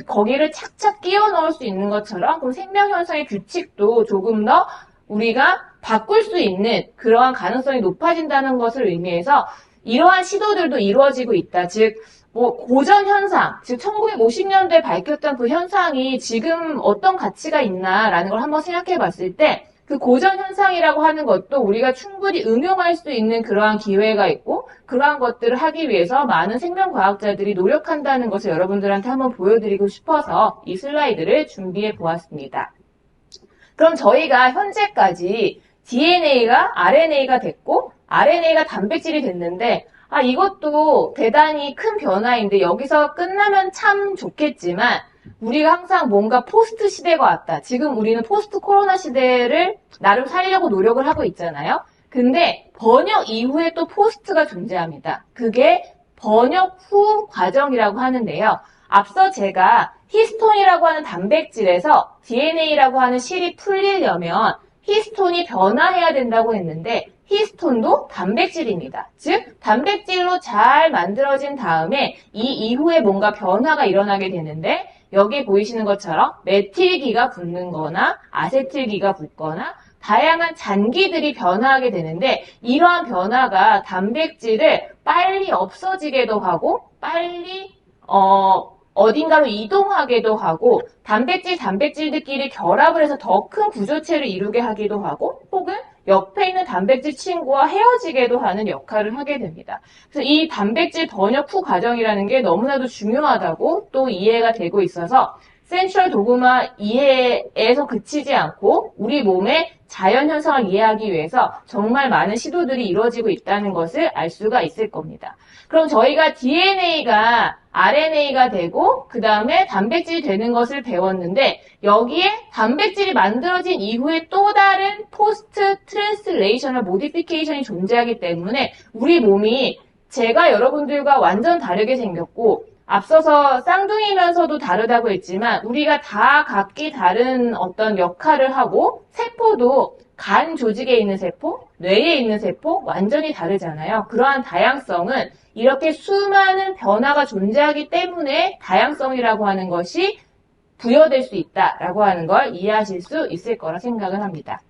거기를 착착 끼워 넣을 수 있는 것처럼 그럼 생명현상의 규칙도 조금 더 우리가 바꿀 수 있는 그러한 가능성이 높아진다는 것을 의미해서 이러한 시도들도 이루어지고 있다. 즉 고전 현상, 즉 1950년대에 밝혔던 그 현상이 지금 어떤 가치가 있나라는 걸 한번 생각해 봤을 때 그 고전 현상이라고 하는 것도 우리가 충분히 응용할 수 있는 그러한 기회가 있고 그러한 것들을 하기 위해서 많은 생명과학자들이 노력한다는 것을 여러분들한테 한번 보여드리고 싶어서 이 슬라이드를 준비해 보았습니다. 그럼 저희가 현재까지 DNA가 RNA가 됐고 RNA가 단백질이 됐는데 이것도 대단히 큰 변화인데 여기서 끝나면 참 좋겠지만 우리가 항상 뭔가 포스트 시대가 왔다. 지금 우리는 포스트 코로나 시대를 나름 살려고 노력을 하고 있잖아요. 근데 번역 이후에 또 포스트가 존재합니다. 그게 번역 후 과정이라고 하는데요. 앞서 제가 히스톤이라고 하는 단백질에서 DNA라고 하는 실이 풀리려면 히스톤이 변화해야 된다고 했는데 히스톤도 단백질입니다. 즉 단백질로 잘 만들어진 다음에 이 이후에 뭔가 변화가 일어나게 되는데 여기 보이시는 것처럼 메틸기가 붙는 거나 아세틸기가 붙거나 다양한 잔기들이 변화하게 되는데 이러한 변화가 단백질을 빨리 없어지게도 하고 빨리 어딘가로 이동하기도 하고 단백질들끼리 결합을 해서 더 큰 구조체를 이루게 하기도 하고 혹은 옆에 있는 단백질 친구와 헤어지게도 하는 역할을 하게 됩니다. 그래서 이 단백질 번역 후 과정이라는 게 너무나도 중요하다고 또 이해가 되고 있어서 센트럴 도그마 이해에서 그치지 않고 우리 몸의 자연 현상을 이해하기 위해서 정말 많은 시도들이 이루어지고 있다는 것을 알 수가 있을 겁니다. 그럼 저희가 DNA가 RNA가 되고 그 다음에 단백질이 되는 것을 배웠는데 여기에 단백질이 만들어진 이후에 또 다른 포스트 트랜슬레이셔널 모디피케이션이 존재하기 때문에 우리 몸이 제가 여러분들과 완전 다르게 생겼고 앞서서 쌍둥이면서도 다르다고 했지만 우리가 다 각기 다른 어떤 역할을 하고 세포도 간 조직에 있는 세포, 뇌에 있는 세포 완전히 다르잖아요. 그러한 다양성은 이렇게 수많은 변화가 존재하기 때문에 다양성이라고 하는 것이 부여될 수 있다라고 하는 걸 이해하실 수 있을 거라 생각을 합니다.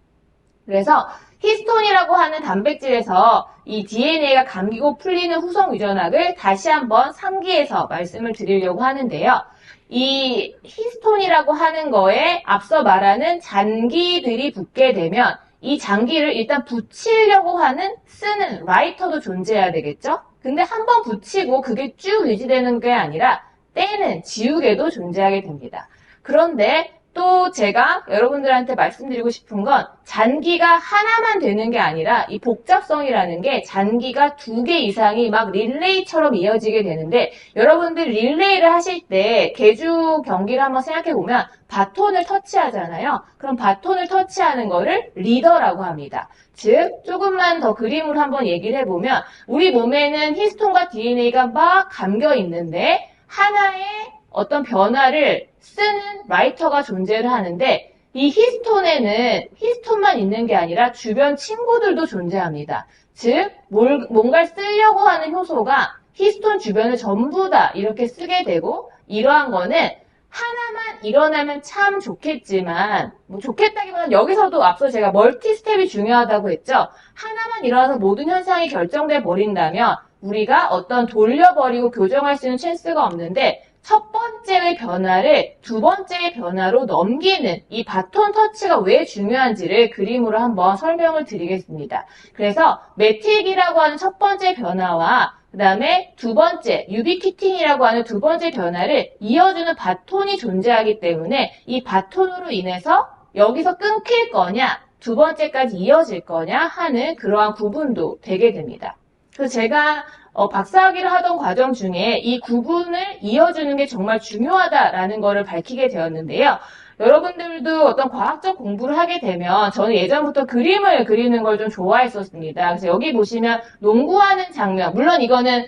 그래서 히스톤이라고 하는 단백질에서 이 DNA가 감기고 풀리는 후속 유전학을 다시 한번 3기에서 말씀을 드리려고 하는데요. 이 히스톤이라고 하는 거에 앞서 말하는 잔기들이 붙게 되면 이 잔기를 일단 붙이려고 쓰는 라이터도 존재해야 되겠죠? 근데 한번 붙이고 그게 쭉 유지되는 게 아니라 때는 지우개도 존재하게 됩니다. 그런데 또 제가 여러분들한테 말씀드리고 싶은 건 잔기가 하나만 되는 게 아니라 이 복잡성이라는 게 잔기가 2개 이상이 막 릴레이처럼 이어지게 되는데 여러분들 릴레이를 하실 때 계주 경기를 한번 생각해 보면 바톤을 터치하잖아요. 그럼 바톤을 터치하는 거를 리더라고 합니다. 즉 조금만 더 그림으로 한번 얘기를 해보면 우리 몸에는 히스톤과 DNA가 막 감겨 있는데 하나의 어떤 변화를 쓰는 라이터가 존재를 하는데 이 히스톤에는 히스톤만 있는 게 아니라 주변 친구들도 존재합니다. 즉 뭔가를 쓰려고 하는 효소가 히스톤 주변을 전부 다 이렇게 쓰게 되고 이러한 거는 하나만 일어나면 참 좋겠지만 좋겠다기보다는 여기서도 앞서 제가 멀티 스텝이 중요하다고 했죠. 하나만 일어나서 모든 현상이 결정돼 버린다면 우리가 어떤 돌려버리고 교정할 수 있는 찬스가 없는데 첫 번째의 변화를 두 번째의 변화로 넘기는 이 바톤 터치가 왜 중요한지를 그림으로 한번 설명을 드리겠습니다. 그래서 메틱이라고 하는 첫 번째 변화와 그 다음에 두 번째 유비퀴틴이라고 하는 두 번째 변화를 이어주는 바톤이 존재하기 때문에 이 바톤으로 인해서 여기서 끊길 거냐 두 번째까지 이어질 거냐 하는 그러한 구분도 되게 됩니다. 그래서 제가 박사학위를 하던 과정 중에 이 구분을 이어주는 게 정말 중요하다라는 거를 밝히게 되었는데요. 여러분들도 어떤 과학적 공부를 하게 되면 저는 예전부터 그림을 그리는 걸 좀 좋아했었습니다. 그래서 여기 보시면 농구하는 장면, 물론 이거는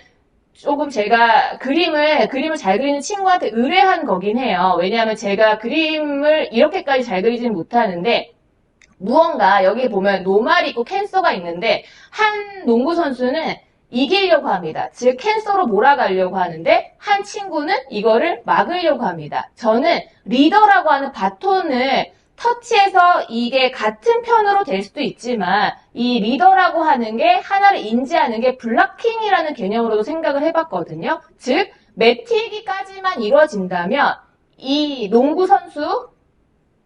조금 제가 그림을 잘 그리는 친구한테 의뢰한 거긴 해요. 왜냐하면 제가 그림을 이렇게까지 잘 그리지는 못하는데 무언가 여기 보면 노말이 있고 캔서가 있는데 한 농구 선수는 이기려고 합니다. 즉 캔서로 몰아가려고 하는데 한 친구는 이거를 막으려고 합니다. 저는 리더라고 하는 바톤을 터치해서 이게 같은 편으로 될 수도 있지만 이 리더라고 하는 게 하나를 인지하는 게 블락킹이라는 개념으로도 생각을 해봤거든요. 즉 매튀기까지만 이루어진다면 이 농구 선수,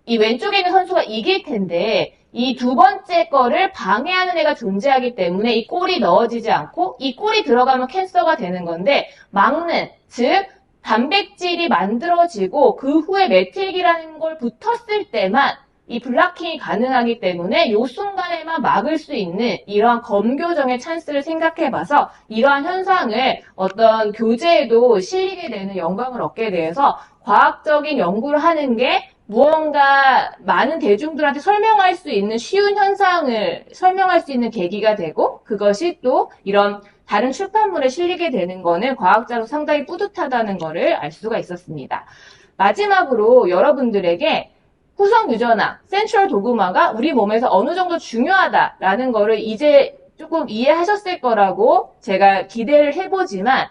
이 왼쪽에 있는 선수가 이길 텐데 이 두 번째 거를 방해하는 애가 존재하기 때문에 이 골이 넣어지지 않고 이 골이 들어가면 캔서가 되는 건데 막는, 즉 단백질이 만들어지고 그 후에 매트릭이라는 걸 붙었을 때만 이 블락킹이 가능하기 때문에 이 순간에만 막을 수 있는 이러한 검교정의 찬스를 생각해봐서 이러한 현상을 어떤 교재에도 실리게 되는 영광을 얻게 돼서 과학적인 연구를 하는 게 무언가 많은 대중들한테 설명할 수 있는 쉬운 현상을 설명할 수 있는 계기가 되고 그것이 또 이런 다른 출판물에 실리게 되는 거는 과학자로 상당히 뿌듯하다는 거를 알 수가 있었습니다. 마지막으로 여러분들에게 후성 유전학, 센트럴 도그마가 우리 몸에서 어느 정도 중요하다라는 거를 이제 조금 이해하셨을 거라고 제가 기대를 해보지만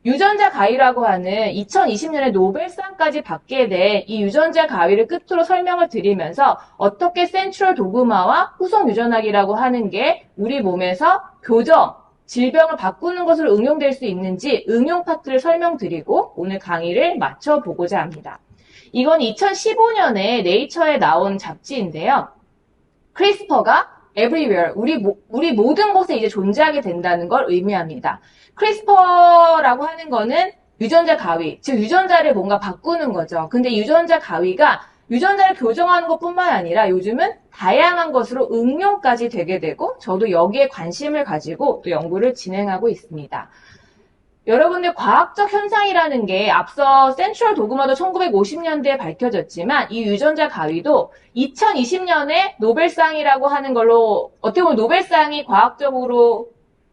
유전자 가위라고 하는 2020년에 노벨상까지 받게 된 이 유전자 가위를 끝으로 설명을 드리면서 어떻게 센트럴 도그마와 후성 유전학이라고 하는 게 우리 몸에서 교정, 질병을 바꾸는 것으로 응용될 수 있는지 응용 파트를 설명드리고 오늘 강의를 마쳐보고자 합니다. 이건 2015년에 네이처에 나온 잡지인데요. 크리스퍼가 everywhere, 우리 모든 곳에 이제 존재하게 된다는 걸 의미합니다. 크리스퍼라고 하는 거는 유전자 가위, 즉 유전자를 뭔가 바꾸는 거죠. 근데 유전자 가위가 유전자를 교정하는 것뿐만 아니라 요즘은 다양한 것으로 응용까지 되게 되고 저도 여기에 관심을 가지고 또 연구를 진행하고 있습니다. 여러분들 과학적 현상이라는 게 앞서 센트럴 도그마도 1950년대에 밝혀졌지만 이 유전자 가위도 2020년에 노벨상이라고 하는 걸로 어떻게 보면 노벨상이 과학적으로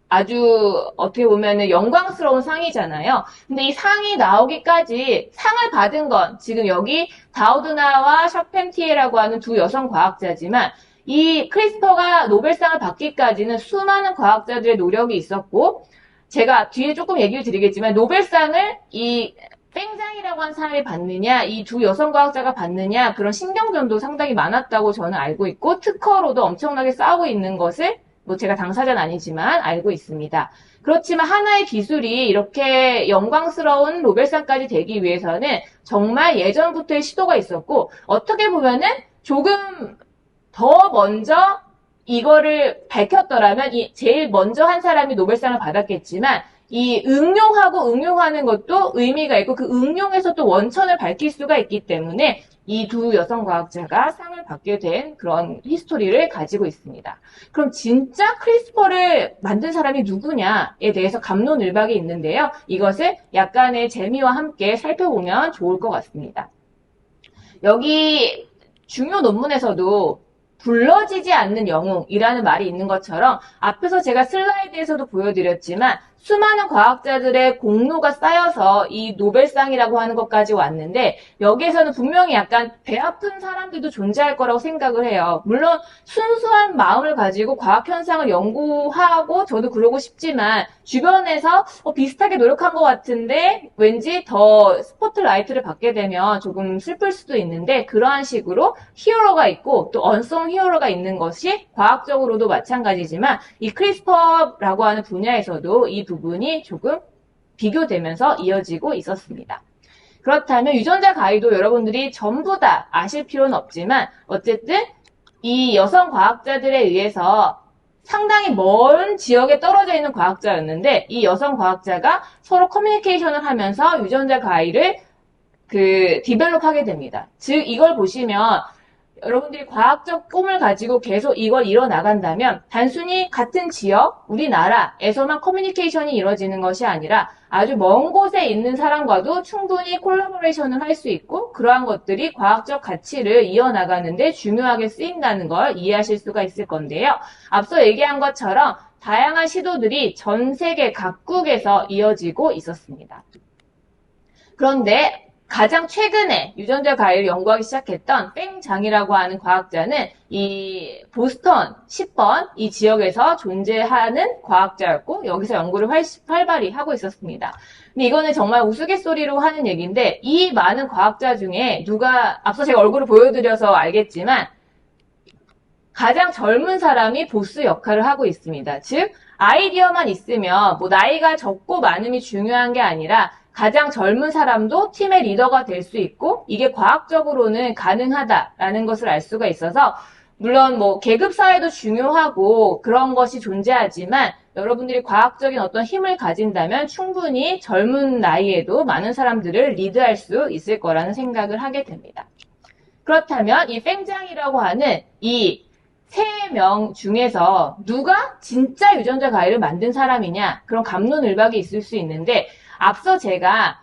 아주 어떻게 보면 영광스러운 상이잖아요. 근데 이 상이 나오기까지 상을 받은 건 지금 여기 다우드나와 샤펜티에라고 하는 두 여성 과학자지만 이 크리스퍼가 노벨상을 받기까지는 수많은 과학자들의 노력이 있었고 제가 뒤에 조금 얘기를 드리겠지만 노벨상을 이 뺑장이라고 하는 사람이 받느냐 이 두 여성 과학자가 받느냐 그런 신경전도 상당히 많았다고 저는 알고 있고 특허로도 엄청나게 싸우고 있는 것을 뭐 제가 당사자는 아니지만 알고 있습니다. 그렇지만 하나의 기술이 이렇게 영광스러운 노벨상까지 되기 위해서는 정말 예전부터의 시도가 있었고 어떻게 보면은 조금 더 먼저 이거를 밝혔더라면 제일 먼저 한 사람이 노벨상을 받았겠지만 이 응용하고 응용하는 것도 의미가 있고 그 응용에서 또 원천을 밝힐 수가 있기 때문에 이 두 여성 과학자가 상을 받게 된 그런 히스토리를 가지고 있습니다. 그럼 진짜 크리스퍼를 만든 사람이 누구냐에 대해서 갑론을박이 있는데요. 이것을 약간의 재미와 함께 살펴보면 좋을 것 같습니다. 여기 중요 논문에서도 불러지지 않는 영웅이라는 말이 있는 것처럼 앞에서 제가 슬라이드에서도 보여드렸지만 수많은 과학자들의 공로가 쌓여서 이 노벨상이라고 하는 것까지 왔는데 여기에서는 분명히 약간 배 아픈 사람들도 존재할 거라고 생각을 해요. 물론 순수한 마음을 가지고 과학 현상을 연구하고 저도 그러고 싶지만 주변에서 비슷하게 노력한 것 같은데 왠지 더 스포트라이트를 받게 되면 조금 슬플 수도 있는데 그러한 식으로 히어로가 있고 또 언성 히어로가 있는 것이 과학적으로도 마찬가지지만 이 크리스퍼라고 하는 분야에서도 이 부분이 조금 비교되면서 이어지고 있었습니다. 그렇다면 유전자 가위도 여러분들이 전부 다 아실 필요는 없지만 어쨌든 이 여성 과학자들에 의해서 상당히 먼 지역에 떨어져 있는 과학자였는데 이 여성 과학자가 서로 커뮤니케이션을 하면서 유전자 가위를 디벨롭하게 됩니다. 즉 이걸 보시면 여러분들이 과학적 꿈을 가지고 계속 이걸 이뤄나간다면 단순히 같은 지역, 우리나라에서만 커뮤니케이션이 이루어지는 것이 아니라 아주 먼 곳에 있는 사람과도 충분히 콜라보레이션을 할 수 있고 그러한 것들이 과학적 가치를 이어나가는 데 중요하게 쓰인다는 걸 이해하실 수가 있을 건데요. 앞서 얘기한 것처럼 다양한 시도들이 전 세계 각국에서 이어지고 있었습니다. 그런데 가장 최근에 유전자 가위를 연구하기 시작했던 팽장이라고 하는 과학자는 이 보스턴 10번 이 지역에서 존재하는 과학자였고 여기서 연구를 활발히 하고 있었습니다. 근데 이거는 정말 우스갯소리로 하는 얘기인데 이 많은 과학자 중에 누가 앞서 제가 얼굴을 보여드려서 알겠지만 가장 젊은 사람이 보스 역할을 하고 있습니다. 즉 아이디어만 있으면 뭐 나이가 적고 많음이 중요한 게 아니라 가장 젊은 사람도 팀의 리더가 될 수 있고 이게 과학적으로는 가능하다라는 것을 알 수가 있어서 물론 뭐 계급 사회도 중요하고 그런 것이 존재하지만 여러분들이 과학적인 어떤 힘을 가진다면 충분히 젊은 나이에도 많은 사람들을 리드할 수 있을 거라는 생각을 하게 됩니다. 그렇다면 이 팽장이라고 하는 이 3명 중에서 누가 진짜 유전자 가위를 만든 사람이냐 그런 갑론을박이 있을 수 있는데 앞서 저희가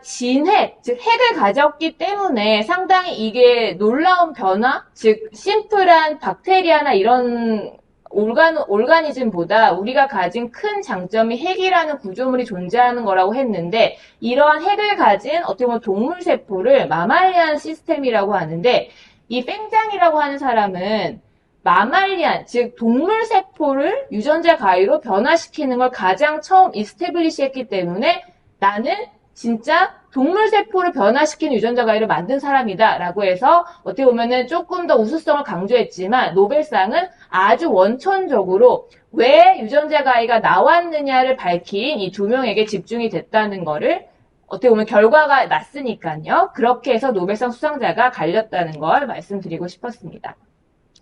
진핵, 즉 핵을 가졌기 때문에 상당히 이게 놀라운 변화, 즉 심플한 박테리아나 이런 올가니즘보다 우리가 가진 큰 장점이 핵이라는 구조물이 존재하는 거라고 했는데 이러한 핵을 가진 어떻게 보면 동물 세포를 마말리안 시스템이라고 하는데 이 팽장이라고 하는 사람은 마말리안, 즉 동물 세포를 유전자 가위로 변화시키는 걸 가장 처음 이스태블리시 했기 때문에 나는 진짜 동물 세포를 변화시키는 유전자 가위를 만든 사람이다 라고 해서 어떻게 보면은 조금 더 우수성을 강조했지만 노벨상은 아주 원천적으로 왜 유전자 가위가 나왔느냐를 밝힌 이 2명에게 집중이 됐다는 거를 어떻게 보면 결과가 났으니까요. 그렇게 해서 노벨상 수상자가 갈렸다는 걸 말씀드리고 싶었습니다.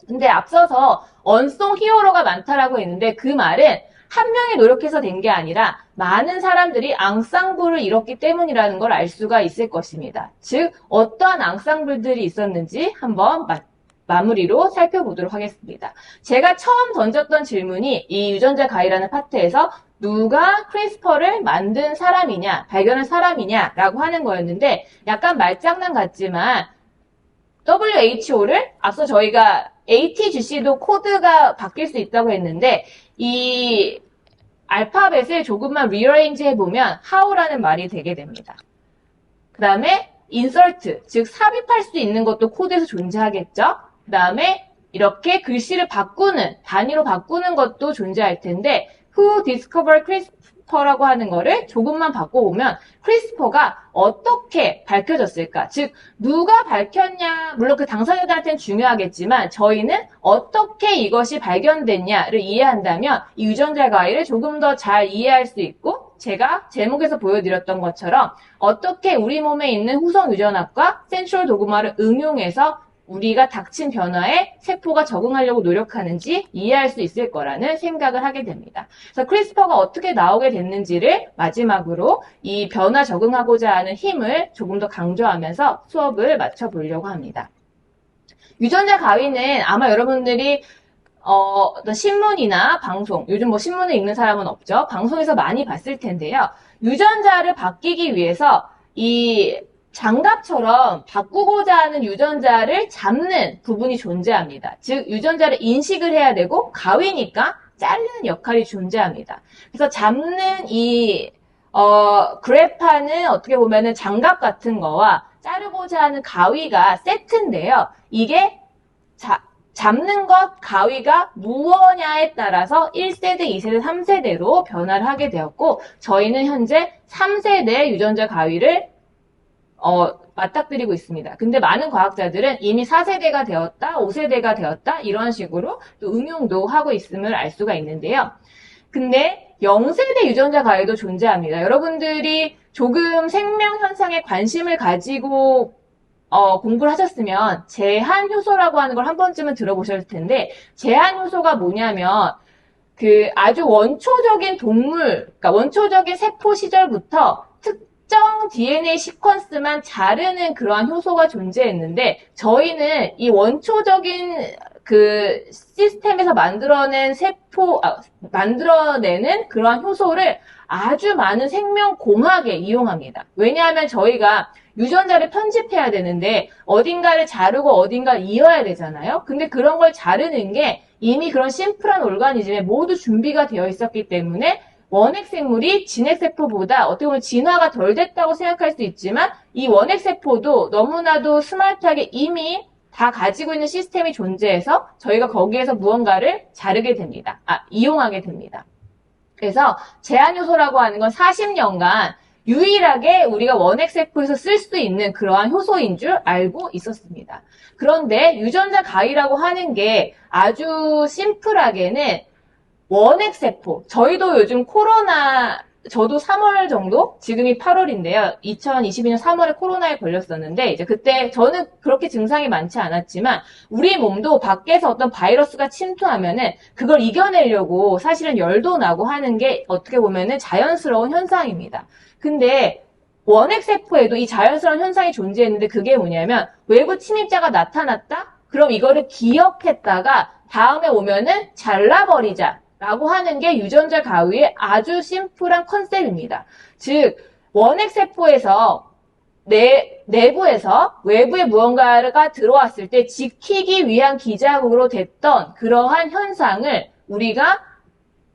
근데 앞서서 언송 히어로가 많다라고 했는데 그 말은 한 명이 노력해서 된 게 아니라 많은 사람들이 앙상블을 이뤘기 때문이라는 걸 알 수가 있을 것입니다. 즉 어떠한 앙상블들이 있었는지 한번 마무리로 살펴보도록 하겠습니다. 제가 처음 던졌던 질문이 이 유전자 가위라는 파트에서 누가 크리스퍼를 만든 사람이냐, 발견한 사람이냐라고 하는 거였는데 약간 말장난 같지만 WHO를 앞서 저희가 ATGC도 코드가 바뀔 수 있다고 했는데 이 알파벳을 조금만 리어레인지 해보면 how라는 말이 되게 됩니다. 그 다음에 insert, 즉 삽입할 수 있는 것도 코드에서 존재하겠죠. 그 다음에 이렇게 글씨를 바꾸는, 단위로 바꾸는 것도 존재할 텐데 Who discovered CRISPR라고 하는 거를 조금만 바꿔보면 크리스퍼가 어떻게 밝혀졌을까? 즉 누가 밝혔냐, 물론 그 당사자들한테는 중요하겠지만 저희는 어떻게 이것이 발견됐냐를 이해한다면 이 유전자 가위를 조금 더 잘 이해할 수 있고 제가 제목에서 보여드렸던 것처럼 어떻게 우리 몸에 있는 후성 유전학과 센트럴 도그마를 응용해서 우리가 닥친 변화에 세포가 적응하려고 노력하는지 이해할 수 있을 거라는 생각을 하게 됩니다. 그래서 크리스퍼가 어떻게 나오게 됐는지를 마지막으로 이 변화 적응하고자 하는 힘을 조금 더 강조하면서 수업을 마쳐보려고 합니다. 유전자 가위는 아마 여러분들이 어떤 신문이나 방송, 요즘 뭐 신문을 읽는 사람은 없죠. 방송에서 많이 봤을 텐데요. 유전자를 바뀌기 위해서 이 장갑처럼 바꾸고자 하는 유전자를 잡는 부분이 존재합니다. 즉 유전자를 인식을 해야 되고 가위니까 자르는 역할이 존재합니다. 그래서 잡는 이 그래파는 어떻게 보면은 장갑 같은 거와 자르고자 하는 가위가 세트인데요. 이게 잡는 것, 가위가 무엇냐에 따라서 1세대, 2세대, 3세대로 변화를 하게 되었고 저희는 현재 3세대 유전자 가위를 맞닥뜨리고 있습니다. 근데 많은 과학자들은 이미 4세대가 되었다, 5세대가 되었다 이런 식으로 또 응용도 하고 있음을 알 수가 있는데요. 근데 0세대 유전자 가위도 존재합니다. 여러분들이 조금 생명 현상에 관심을 가지고 공부를 하셨으면 제한 효소라고 하는 걸 한 번쯤은 들어보셨을 텐데 제한 효소가 뭐냐면 그 아주 원초적인 동물, 그러니까 원초적인 세포 시절부터 특정 특정 DNA 시퀀스만 자르는 그러한 효소가 존재했는데 저희는 이 원초적인 그 시스템에서 만들어내는 그러한 효소를 아주 많은 생명공학에 이용합니다. 왜냐하면 저희가 유전자를 편집해야 되는데 어딘가를 자르고 어딘가를 이어야 되잖아요. 근데 그런 걸 자르는 게 이미 그런 심플한 오르가니즘에 모두 준비가 되어 있었기 때문에 원핵생물이 진핵세포보다 어떻게 보면 진화가 덜 됐다고 생각할 수 있지만 이 원핵세포도 너무나도 스마트하게 이미 다 가지고 있는 시스템이 존재해서 저희가 거기에서 무언가를 자르게 됩니다. 이용하게 됩니다. 그래서 제한효소라고 하는 건 40년간 유일하게 우리가 원핵세포에서 쓸 수 있는 그러한 효소인 줄 알고 있었습니다. 그런데 유전자 가위라고 하는 게 아주 심플하게는 원핵세포, 저희도 요즘 저도 3월 정도? 지금이 8월인데요. 2022년 3월에 코로나에 걸렸었는데, 이제 그때 저는 그렇게 증상이 많지 않았지만, 우리 몸도 밖에서 어떤 바이러스가 침투하면은, 그걸 이겨내려고 사실은 열도 나고 하는 게 어떻게 보면은 자연스러운 현상입니다. 근데, 원핵세포에도 이 자연스러운 현상이 존재했는데, 그게 뭐냐면, 외부 침입자가 나타났다? 그럼 이거를 기억했다가, 다음에 오면은 잘라버리자. 라고 하는 게 유전자 가위의 아주 심플한 컨셉입니다. 즉, 원핵세포에서 내부에서 외부에 무언가가 들어왔을 때 지키기 위한 기자국으로 됐던 그러한 현상을 우리가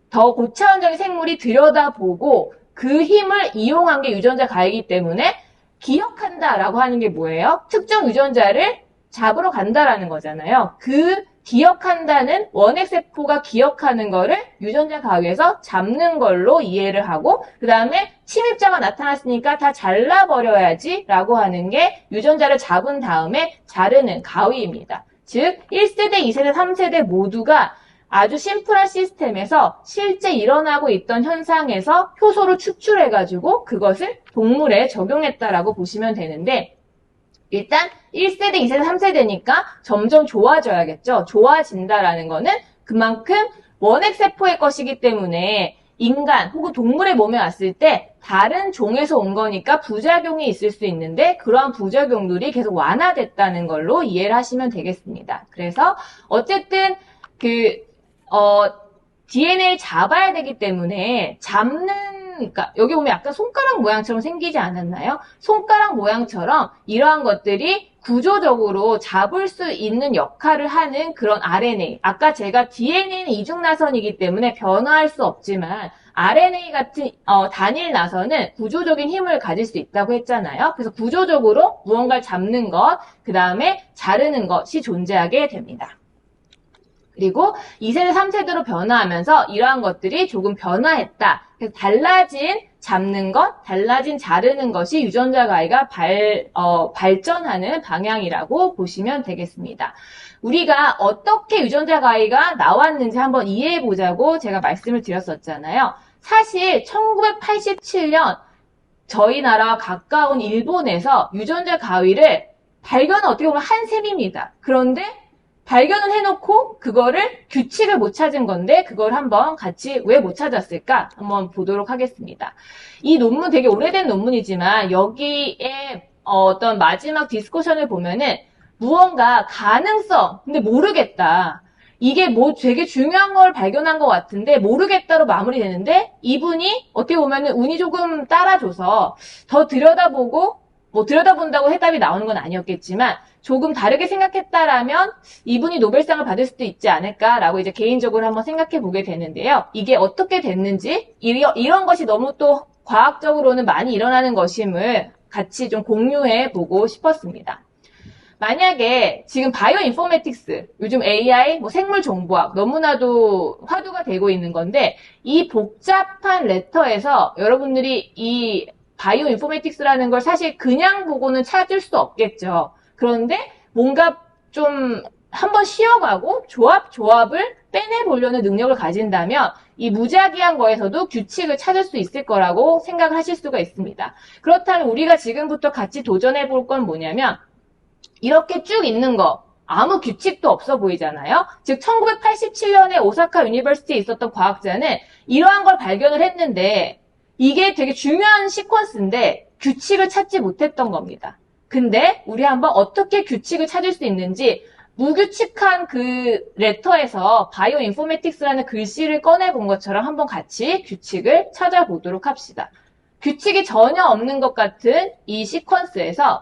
더 고차원적인 생물이 들여다보고 그 힘을 이용한 게 유전자 가위이기 때문에 기억한다라고 하는 게 뭐예요? 특정 유전자를 잡으러 간다라는 거잖아요. 그 기억한다는 원핵세포가 기억하는 거를 유전자 가위에서 잡는 걸로 이해를 하고 그 다음에 침입자가 나타났으니까 다 잘라버려야지 라고 하는 게 유전자를 잡은 다음에 자르는 가위입니다. 즉 1세대, 2세대, 3세대 모두가 아주 심플한 시스템에서 실제 일어나고 있던 현상에서 효소를 추출해가지고 그것을 동물에 적용했다라고 보시면 되는데 일단 1세대, 2세대, 3세대니까 점점 좋아져야겠죠. 좋아진다라는 거는 그만큼 원핵세포의 것이기 때문에 인간 혹은 동물의 몸에 왔을 때 다른 종에서 온 거니까 부작용이 있을 수 있는데 그러한 부작용들이 계속 완화됐다는 걸로 이해를 하시면 되겠습니다. 그래서 어쨌든 DNA를 잡아야 되기 때문에 그러니까 여기 보면 약간 손가락 모양처럼 생기지 않았나요? 손가락 모양처럼 이러한 것들이 구조적으로 잡을 수 있는 역할을 하는 그런 RNA. 아까 제가 DNA는 이중나선이기 때문에 변화할 수 없지만 RNA 같은 단일 나선은 구조적인 힘을 가질 수 있다고 했잖아요. 그래서 구조적으로 무언가를 잡는 것, 그 다음에 자르는 것이 존재하게 됩니다. 그리고 2세대, 3세대로 변화하면서 이러한 것들이 조금 변화했다. 그래서 달라진 잡는 것, 달라진 자르는 것이 유전자 가위가 발전하는 방향이라고 보시면 되겠습니다. 우리가 어떻게 유전자 가위가 나왔는지 한번 이해해 보자고 제가 말씀을 드렸었잖아요. 사실 1987년 저희 나라와 가까운 일본에서 유전자 가위를 발견은 어떻게 보면 한 셈입니다. 그런데 발견을 해놓고 그거를 규칙을 못 찾은 건데 그걸 한번 같이 왜 못 찾았을까 한번 보도록 하겠습니다. 이 논문 되게 오래된 논문이지만 여기에 어떤 마지막 디스커션을 보면은 무언가 가능성 근데 모르겠다. 이게 뭐 되게 중요한 걸 발견한 것 같은데 모르겠다로 마무리되는데 이분이 어떻게 보면은 운이 조금 따라줘서 더 들여다본다고 해답이 나오는 건 아니었겠지만 조금 다르게 생각했다라면 이분이 노벨상을 받을 수도 있지 않을까라고 이제 개인적으로 한번 생각해 보게 되는데요. 이게 어떻게 됐는지 이런 것이 너무 또 과학적으로는 많이 일어나는 것임을 같이 좀 공유해 보고 싶었습니다. 만약에 지금 바이오 인포메틱스, 요즘 AI, 생물 정보학 너무나도 화두가 되고 있는 건데 이 복잡한 레터에서 여러분들이 이 바이오 인포메틱스라는 걸 사실 그냥 보고는 찾을 수 없겠죠. 그런데 뭔가 좀 한번 쉬어가고 조합을 빼내보려는 능력을 가진다면 이 무작위한 거에서도 규칙을 찾을 수 있을 거라고 생각을 하실 수가 있습니다. 그렇다면 우리가 지금부터 같이 도전해 볼 건 뭐냐면 이렇게 쭉 있는 거 아무 규칙도 없어 보이잖아요. 즉 1987년에 오사카 유니버시티에 있었던 과학자는 이러한 걸 발견을 했는데 이게 되게 중요한 시퀀스인데 규칙을 찾지 못했던 겁니다. 근데 우리 한번 어떻게 규칙을 찾을 수 있는지 무규칙한 그 레터에서 바이오 인포메틱스라는 글씨를 꺼내본 것처럼 한번 같이 규칙을 찾아보도록 합시다. 규칙이 전혀 없는 것 같은 이 시퀀스에서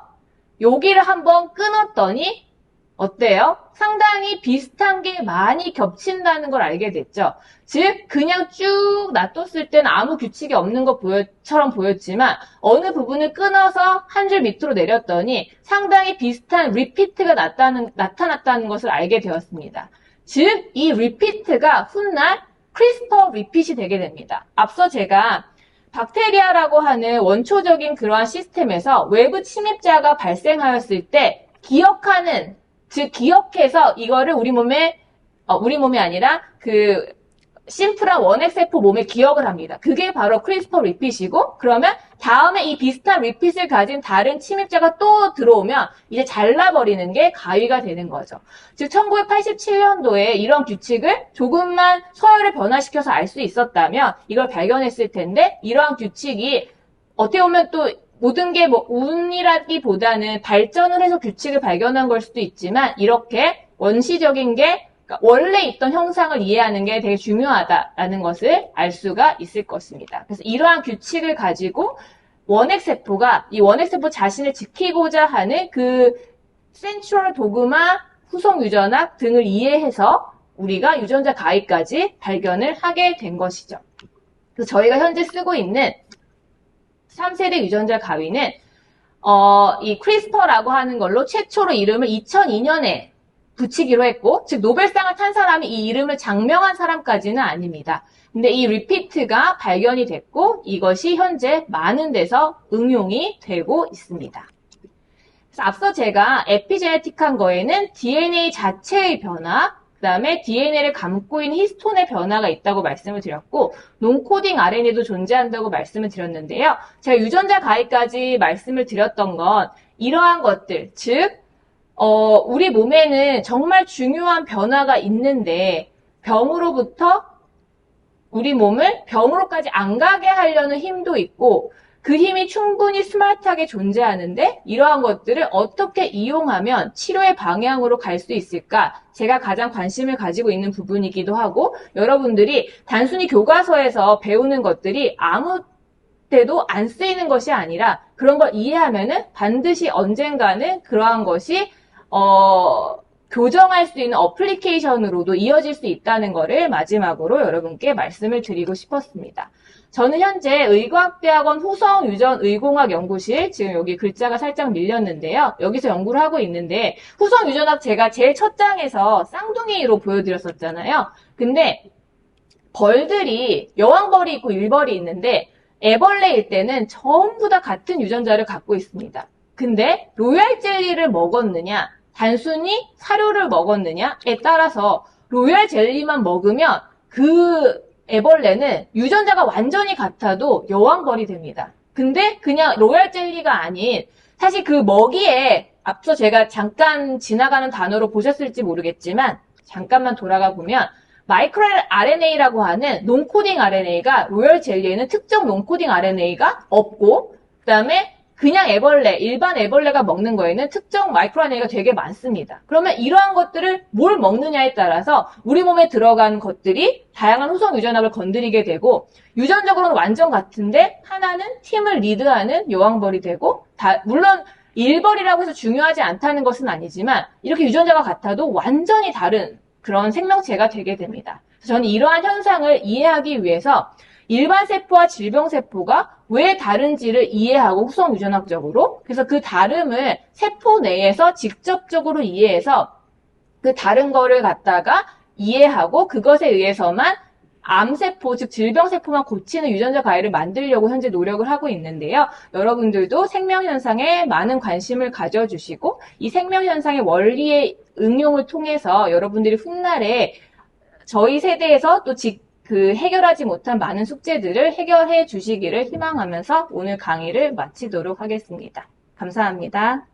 여기를 한번 끊었더니 어때요? 상당히 비슷한 게 많이 겹친다는 걸 알게 됐죠. 즉 그냥 쭉 놔뒀을 때는 아무 규칙이 없는 것처럼 보였지만 어느 부분을 끊어서 한 줄 밑으로 내렸더니 상당히 비슷한 리피트가 나타났다는 것을 알게 되었습니다. 즉 이 리피트가 훗날 크리스퍼 리핏이 되게 됩니다. 앞서 제가 박테리아라고 하는 원초적인 그러한 시스템에서 외부 침입자가 발생하였을 때 기억하는, 즉 기억해서 이거를 우리 몸이 아니라 그 심플한 원핵세포 몸에 기억을 합니다. 그게 바로 크리스퍼 리핏이고, 그러면 다음에 이 비슷한 리핏을 가진 다른 침입자가 또 들어오면 이제 잘라버리는 게 가위가 되는 거죠. 즉 1987년도에 이런 규칙을 조금만 서열을 변화시켜서 알 수 있었다면 이걸 발견했을 텐데, 이러한 규칙이 어떻게 보면 또 모든 게 뭐 운이라기보다는 발전을 해서 규칙을 발견한 걸 수도 있지만, 이렇게 원시적인 게 그러니까 원래 있던 형상을 이해하는 게 되게 중요하다라는 것을 알 수가 있을 것입니다. 그래서 이러한 규칙을 가지고 원핵세포가 이 원핵세포 자신을 지키고자 하는 그 센트럴 도그마, 후속 유전학 등을 이해해서 우리가 유전자 가위까지 발견을 하게 된 것이죠. 그래서 저희가 현재 쓰고 있는 3세대 유전자 가위는 이 크리스퍼라고 하는 걸로 최초로 이름을 2002년에 붙이기로 했고, 즉 노벨상을 탄 사람이 이 이름을 장명한 사람까지는 아닙니다. 근데 이 리피트가 발견이 됐고 이것이 현재 많은 데서 응용이 되고 있습니다. 그래서 앞서 제가 에피제네틱한 거에는 DNA 자체의 변화, 그 다음에 DNA를 감고 있는 히스톤의 변화가 있다고 말씀을 드렸고, 논코딩 RNA도 존재한다고 말씀을 드렸는데요. 제가 유전자 가위까지 말씀을 드렸던 건 이러한 것들, 즉 우리 몸에는 정말 중요한 변화가 있는데 병으로부터 우리 몸을 병으로까지 안 가게 하려는 힘도 있고, 그 힘이 충분히 스마트하게 존재하는데 이러한 것들을 어떻게 이용하면 치료의 방향으로 갈 수 있을까? 제가 가장 관심을 가지고 있는 부분이기도 하고, 여러분들이 단순히 교과서에서 배우는 것들이 아무 때도 안 쓰이는 것이 아니라 그런 걸 이해하면은 반드시 언젠가는 그러한 것이 교정할 수 있는 어플리케이션으로도 이어질 수 있다는 것을 마지막으로 여러분께 말씀을 드리고 싶었습니다. 저는 현재 의과학대학원 후성유전의공학연구실, 지금 여기 글자가 살짝 밀렸는데요. 여기서 연구를 하고 있는데, 후성유전학 제가 제일 첫 장에서 쌍둥이로 보여드렸었잖아요. 근데 벌들이 여왕벌이 있고 일벌이 있는데 애벌레일 때는 전부 다 같은 유전자를 갖고 있습니다. 근데 로얄 젤리를 먹었느냐, 단순히 사료를 먹었느냐에 따라서 로얄 젤리만 먹으면 그 애벌레는 유전자가 완전히 같아도 여왕벌이 됩니다. 근데 그냥 로얄 젤리가 아닌, 사실 그 먹이에 앞서 제가 잠깐 지나가는 단어로 보셨을지 모르겠지만 잠깐만 돌아가 보면 마이크로 RNA라고 하는 논코딩 RNA가 로얄 젤리에는 특정 논코딩 RNA가 없고, 그 다음에 그냥 일반 애벌레가 먹는 거에는 특정 마이크로 RNA가 되게 많습니다. 그러면 이러한 것들을 뭘 먹느냐에 따라서 우리 몸에 들어간 것들이 다양한 후속 유전학을 건드리게 되고, 유전적으로는 완전 같은데 하나는 팀을 리드하는 여왕벌이 되고, 물론 일벌이라고 해서 중요하지 않다는 것은 아니지만 이렇게 유전자가 같아도 완전히 다른 그런 생명체가 되게 됩니다. 저는 이러한 현상을 이해하기 위해서 일반 세포와 질병 세포가 왜 다른지를 이해하고 후속 유전학적으로, 그래서 그 다름을 세포 내에서 직접적으로 이해해서 그 다른 거를 갖다가 이해하고 그것에 의해서만 암세포, 즉 질병세포만 고치는 유전자 가위를 만들려고 현재 노력을 하고 있는데요. 여러분들도 생명현상에 많은 관심을 가져주시고 이 생명현상의 원리의 응용을 통해서 여러분들이 훗날에 저희 세대에서 또 해결하지 못한 많은 숙제들을 해결해 주시기를 희망하면서 오늘 강의를 마치도록 하겠습니다. 감사합니다.